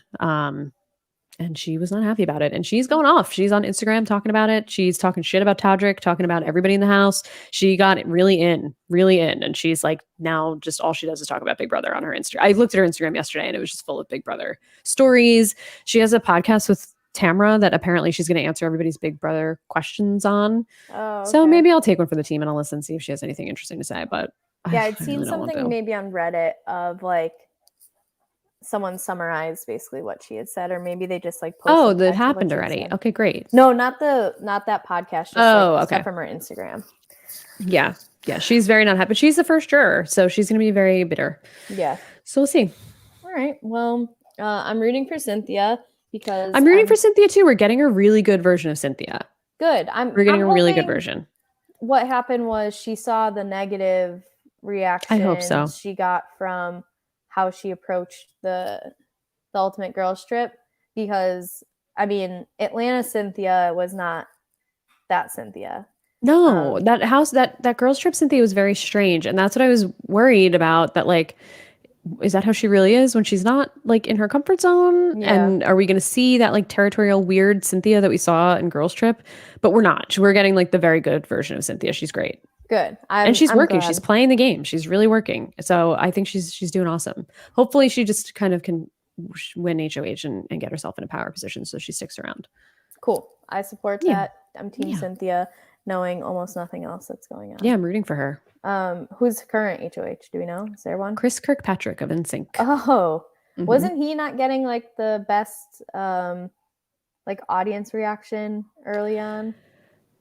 And she was not happy about it. And she's going off. She's on Instagram talking about it. She's talking shit about Todrick, talking about everybody in the house. She got it really in. And she's like, now just all she does is talk about Big Brother on her Instagram. I looked at her Instagram yesterday and it was just full of Big Brother stories. She has a podcast with Tamra that apparently she's going to answer everybody's Big Brother questions on. Oh, okay. So maybe I'll take one for the team and I'll listen, see if she has anything interesting to say. But yeah, I'd seen something maybe on Reddit of like, someone summarized basically what she had said, or maybe they just like posted. Oh, that happened already. Okay, great. No, not that podcast. Just okay. Stuff from her Instagram. Yeah, she's very not happy. But she's the first juror, so she's going to be very bitter. Yeah. So we'll see. All right. Well, I'm rooting for Cynthia because I'm rooting for Cynthia too. We're getting a really good version of Cynthia. Good. We're getting a really good version. What happened was she saw the negative reaction. I hope so. She got from how she approached the Ultimate Girls Trip, because I mean, Atlanta Cynthia was not that Cynthia. No, that girls trip Cynthia was very strange, and that's what I was worried about. That like, is that how she really is when she's not like in her comfort zone? Yeah. And are we going to see that like territorial weird Cynthia that we saw in Girls Trip? But we're not. We're getting like the very good version of Cynthia. She's great. Good. And she's working. Glad. She's playing the game. She's really working. So I think she's doing awesome. Hopefully she just kind of can win HOH and get herself in a power position so she sticks around. Cool. I support that. I'm team Cynthia, knowing almost nothing else that's going on. Yeah, I'm rooting for her. Who's current HOH? Do we know? Is there one? Chris Kirkpatrick of NSYNC. Oh, wasn't he not getting like the best like audience reaction early on?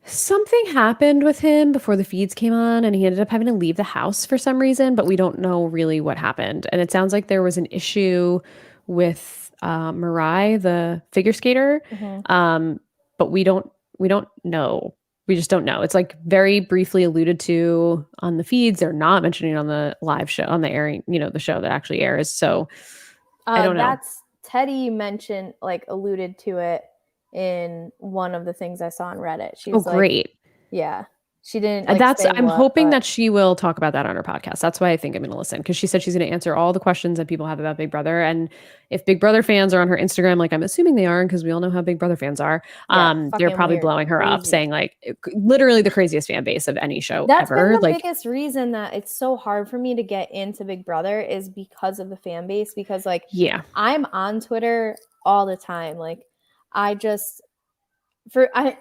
Something happened with him before the feeds came on, and he ended up having to leave the house for some reason, but we don't know really what happened. And it sounds like there was an issue with Mirai, the figure skater, but we don't know. We just don't know. It's like very briefly alluded to on the feeds. They're not mentioning it on the live show, on the airing, the show that actually airs. So I don't know. That's Teddy mentioned, like alluded to it in one of the things I saw on Reddit. She was great. Yeah. She didn't. I'm hoping that she will talk about that on her podcast. That's why I think I'm going to listen, because she said she's going to answer all the questions that people have about Big Brother. And if Big Brother fans are on her Instagram, like I'm assuming they are, because we all know how Big Brother fans are, they're probably blowing her up, saying like literally the craziest fan base of any show ever. That's been the biggest reason that it's so hard for me to get into Big Brother is because of the fan base. Because I'm on Twitter all the time. Like I just.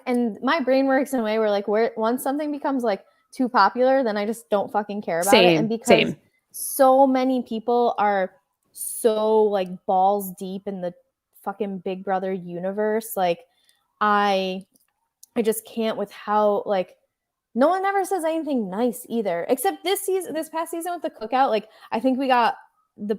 And my brain works in a way where once something becomes like too popular, then I just don't fucking care about it. And because so many people are so like balls deep in the fucking Big Brother universe, like I just can't with how like no one ever says anything nice either, except this past season with the cookout. Like I think we got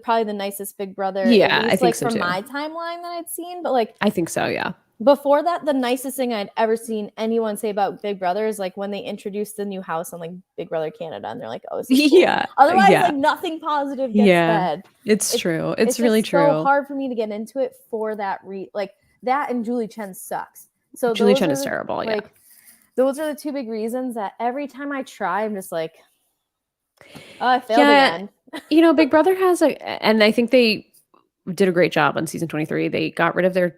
probably the nicest Big Brother, I think like so from too. my timeline that I'd seen, but like I think so, yeah. Before that, the nicest thing I'd ever seen anyone say about Big Brother is like when they introduced the new house on like Big Brother Canada, and they're like, "Oh, this is cool." Yeah. Otherwise, like nothing positive gets said. It's true. It's really true. It's so hard for me to get into it for that like that, and Julie Chen sucks. So Julie Chen is terrible. Like those are the two big reasons that every time I try, I'm just like, oh, I failed again. Big Brother has and I think they did a great job on season 23. They got rid of their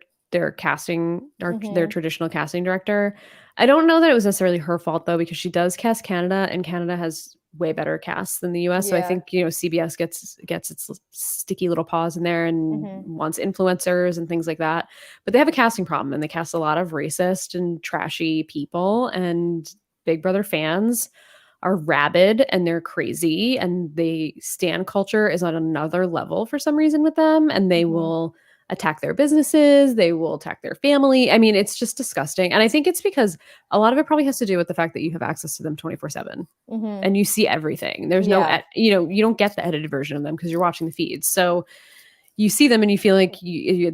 casting, or their traditional casting director. I don't know that it was necessarily her fault though, because she does cast Canada, and Canada has way better casts than the US. So I think, CBS gets its sticky little paws in there and wants influencers and things like that. But they have a casting problem, and they cast a lot of racist and trashy people, and Big Brother fans are rabid and they're crazy, and they stan culture is on another level for some reason with them, and they will attack their businesses, they will attack their family. I mean, it's just disgusting. And I think it's because a lot of it probably has to do with the fact that you have access to them 24/7 and you see everything. There's no, you don't get the edited version of them because you're watching the feeds. So you see them and you feel like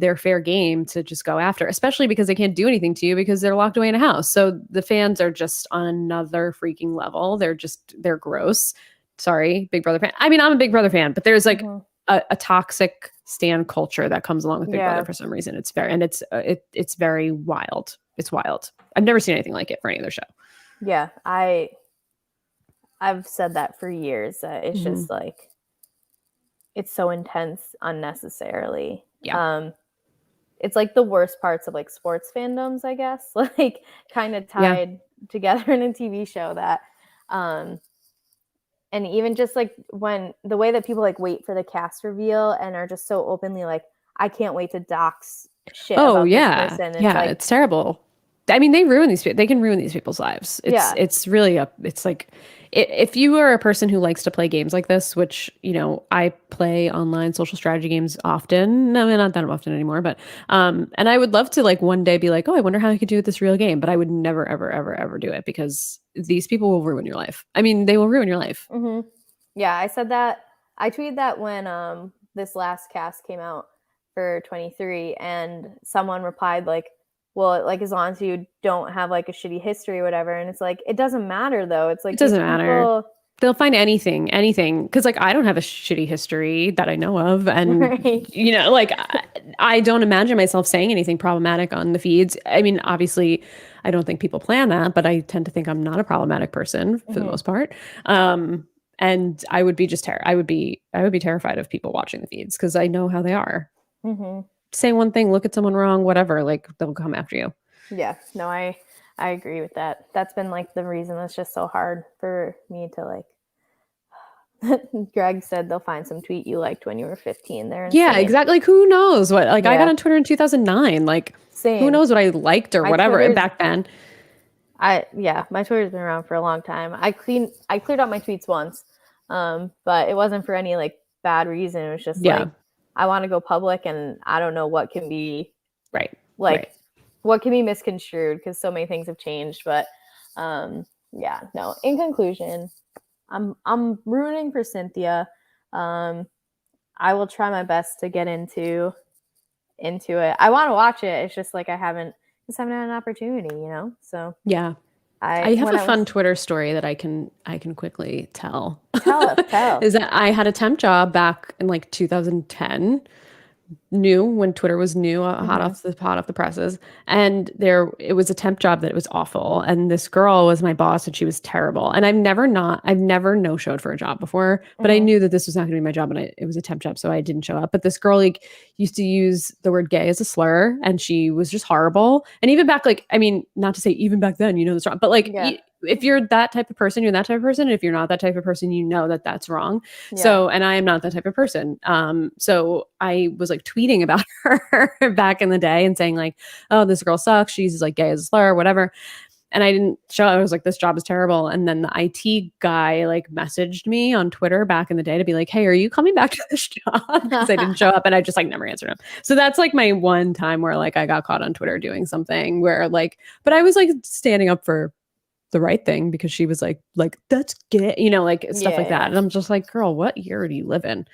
they're fair game to just go after, especially because they can't do anything to you because they're locked away in a house. So the fans are just on another freaking level. They're gross. Sorry, Big Brother fan. I mean, I'm a Big Brother fan, but there's like a toxic stan culture that comes along with Big Brother for some reason. It's very wild. It's wild. I've never seen anything like it for any other show. Yeah, I've said that for years. It's just like, it's so intense unnecessarily. Yeah. It's like the worst parts of like sports fandoms, I guess, like kind of tied together in a TV show that, and even just like when the way that people like wait for the cast reveal and are just so openly like, I can't wait to dox shit about this person. It's like, it's terrible. I mean, they can ruin these people's lives. It's really it's like, if you are a person who likes to play games like this, which, you know, I play online social strategy games often. No, not that often anymore, but and I would love to like one day be like, oh, I wonder how I could do with this real game, but I would never, ever, ever, ever do it because these people will ruin your life. I mean, they will ruin your life. Yeah, I said that. I tweeted that when this last cast came out for 23, and someone replied like, well, like as long as you don't have like a shitty history or whatever. And it's like, it doesn't matter though. It's like, it doesn't matter. They'll find anything. Cause like, I don't have a shitty history that I know of. And you know, like I don't imagine myself saying anything problematic on the feeds. I mean, obviously I don't think people plan that, but I tend to think I'm not a problematic person for the most part. And I would be I would be terrified of people watching the feeds because I know how they are. Say one thing, look at someone wrong, whatever, like they'll come after you. Yeah, no, I agree with that. That's been like the reason that's just so hard for me to like. Greg said they'll find some tweet you liked when you were 15. They're insane. Yeah, exactly. Like who knows what? Like I got on Twitter in 2009. Like who knows what I liked or whatever back then. My Twitter's been around for a long time. I cleared out my tweets once, but it wasn't for any like bad reason. It was just like, I want to go public and I don't know what can be what can be misconstrued because so many things have changed. But in conclusion, I'm rooting for Cynthia. I will try my best to get into it. I want to watch it. It's just like I haven't had an opportunity, you know? So yeah. I have a fun Twitter story that I can quickly tell. Tell. Is that I had a temp job back in like 2010, new when Twitter was new, hot off the presses, and it was a temp job that was awful. And this girl was my boss, and she was terrible. And I've never no-showed for a job before, but I knew that this was not going to be my job, and it was a temp job, so I didn't show up. But this girl like used to use the word gay as a slur, and she was just horrible. And even back, like, I mean, not to say even back then, you know, that's wrong, but like. If you're that type of person, you're that type of person. And if you're not that type of person, you know that that's wrong. Yeah. So, and I am not that type of person. So I was like tweeting about her back in the day and saying like, oh, this girl sucks. She's like gay as a slur or whatever. And I didn't show up. I was like, this job is terrible. And then the IT guy like messaged me on Twitter back in the day to be like, hey, are you coming back to this job? Because I didn't show up, and I just like never answered him. So that's like my one time where like I got caught on Twitter doing something where like, but I was like standing up for the right thing because she was like that's gay, you know, like stuff like that. And I'm just like, girl, what year do you live in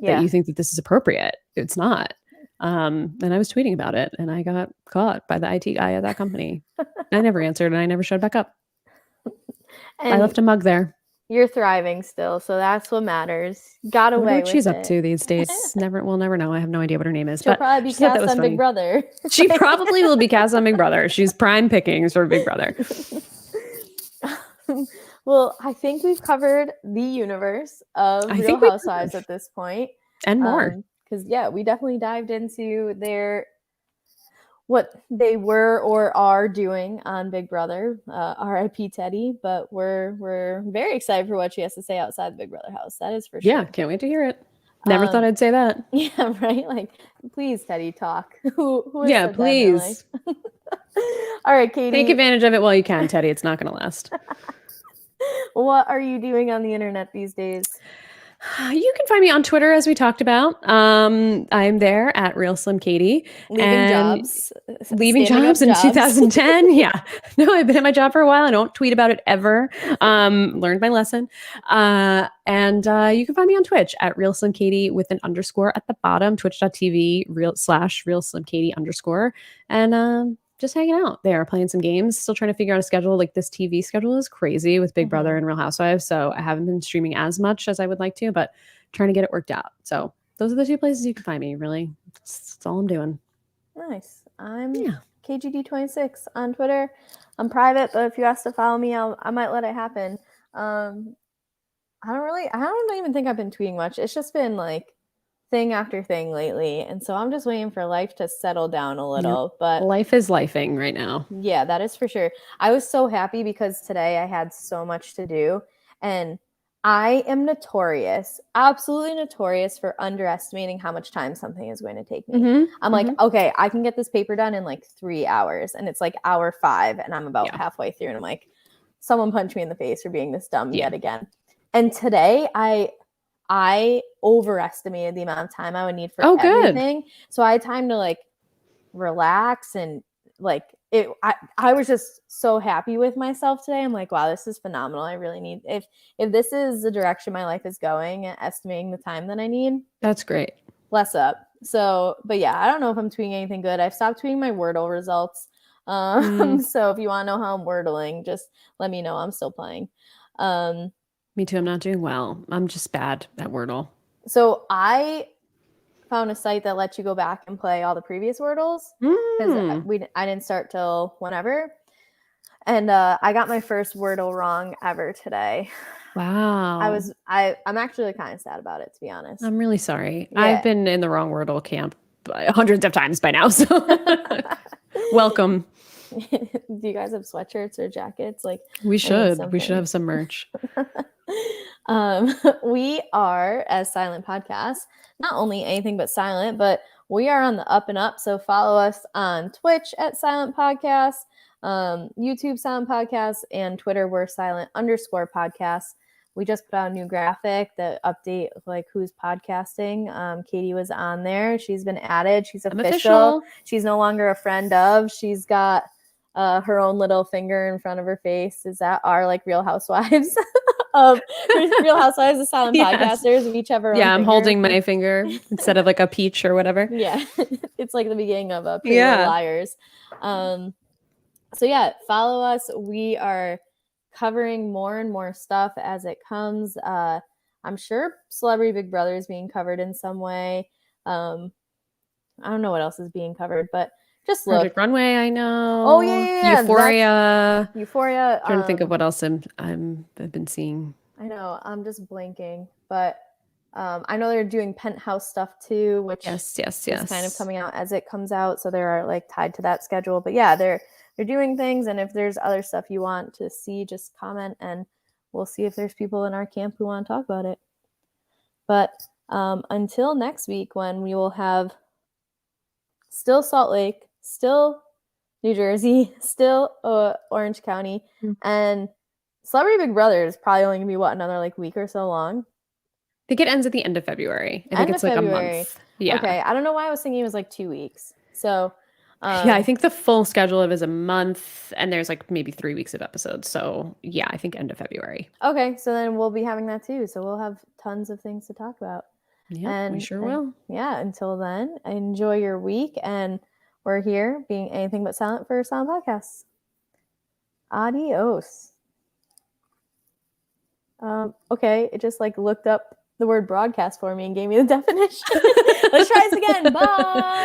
that you think that this is appropriate? It's not. And I was tweeting about it, and I got caught by the IT guy at that company. I never answered, and I never showed back up. And I left a mug there. You're thriving still, so that's what matters. Got away with it. What she's up to these days. We'll never know. I have no idea what her name is. She'll probably be cast on Big Brother. She probably will be cast on Big Brother. She's prime pickings for Big Brother. Well, I think we've covered the universe of Real Housewives at this point. And more. Because, we definitely dived into what they were or are doing on Big Brother. R.I.P. Teddy. But we're very excited for what she has to say outside the Big Brother house. That is for sure. Yeah, can't wait to hear it. Never thought I'd say that. Yeah, right? Like, please, Teddy, talk. Who yeah, please. All right, Katie. Take advantage of it while you can, Teddy. It's not going to last. What are you doing on the internet these days? You can find me on Twitter, as we talked about. I'm there at Real Slim Katie. Leaving jobs in 2010. Yeah. No, I've been at my job for a while. I don't tweet about it ever. Learned my lesson. And you can find me on Twitch at Real Slim Katie with an underscore at the bottom, twitch.tv /Real Slim Katie _. And just hanging out there, playing some games, still trying to figure out a schedule. Like this TV schedule is crazy with Big Brother and Real Housewives. So I haven't been streaming as much as I would like to, but trying to get it worked out. So those are the 2 places you can find me, really. That's all I'm doing. Nice. I'm KGD26 on Twitter. I'm private, but if you ask to follow me, I might let it happen. I don't even think I've been tweeting much. It's just been like thing after thing lately, and so I'm just waiting for life to settle down a little. Yep. But life is lifing right now. Yeah, that is for sure. I was so happy because today I had so much to do, and I am absolutely notorious for underestimating how much time something is going to take me. I'm like, okay, I can get this paper done in like 3 hours, and it's like hour 5, and I'm about halfway through, and I'm like, someone punch me in the face for being this dumb yet again. And today I overestimated the amount of time I would need for everything. Good. So I had time to like relax and like it. I was just so happy with myself today. I'm like, wow, this is phenomenal. I really need, if this is the direction my life is going, estimating the time that I need. That's great. Bless up. So, but yeah, I don't know if I'm tweeting anything good. I've stopped tweeting my Wordle results. So if you want to know how I'm Wordling, just let me know. I'm still playing. Me too. I'm not doing well. I'm just bad at Wordle. So I found a site that lets you go back and play all the previous Wordles because I didn't start till whenever. And I got my first Wordle wrong ever today. Wow. I'm actually kind of sad about it, to be honest. I'm really sorry. Yeah. I've been in the wrong Wordle camp hundreds of times by now. So welcome. Do you guys have sweatshirts or jackets? Like we should. We should have some merch. We are, as Silent Podcast, not only anything but silent, but we are on the up and up. So follow us on Twitch at Silent Podcast, YouTube Silent Podcast, and Twitter we're silent_podcast. We just put out a new graphic that update like who's podcasting. Katie was on there. She's been added. She's official. She's no longer a friend of. She's got her own little finger in front of her face. Is that our like Real Housewives of Real Housewives of Silent Podcasters? We each have our own I'm finger. holding my finger instead of like a peach or whatever. Yeah, it's like the beginning of a Pretty Little Liars. So yeah, follow us. We are covering more and more stuff as it comes. I'm sure Celebrity Big Brother is being covered in some way. I don't know what else is being covered, but just look. Project Runway, I know. Oh yeah. Euphoria. Euphoria. Trying to think of what else I've been seeing. I know. I'm just blanking, but I know they're doing Penthouse stuff too, which yes, is kind of coming out as it comes out. So they're like tied to that schedule. But yeah, they're doing things, and if there's other stuff you want to see, just comment, and we'll see if there's people in our camp who want to talk about it. But until next week, when we will have still Salt Lake, still New Jersey, still Orange County, and Celebrity Big Brother is probably only gonna be another like week or so long. I think it ends at the end of February. I think it's like a month. Yeah. Okay. I don't know why I was thinking it was like 2 weeks. So yeah, I think the full schedule of it is a month, and there's like maybe 3 weeks of episodes. So yeah, I think end of February. Okay, so then we'll be having that too. So we'll have tons of things to talk about. Yeah, we sure will. Yeah, until then, enjoy your week, and we're here being anything but silent for Silent Podcasts. Adios. Okay, it just like looked up the word broadcast for me and gave me the definition. Let's try this again. Bye.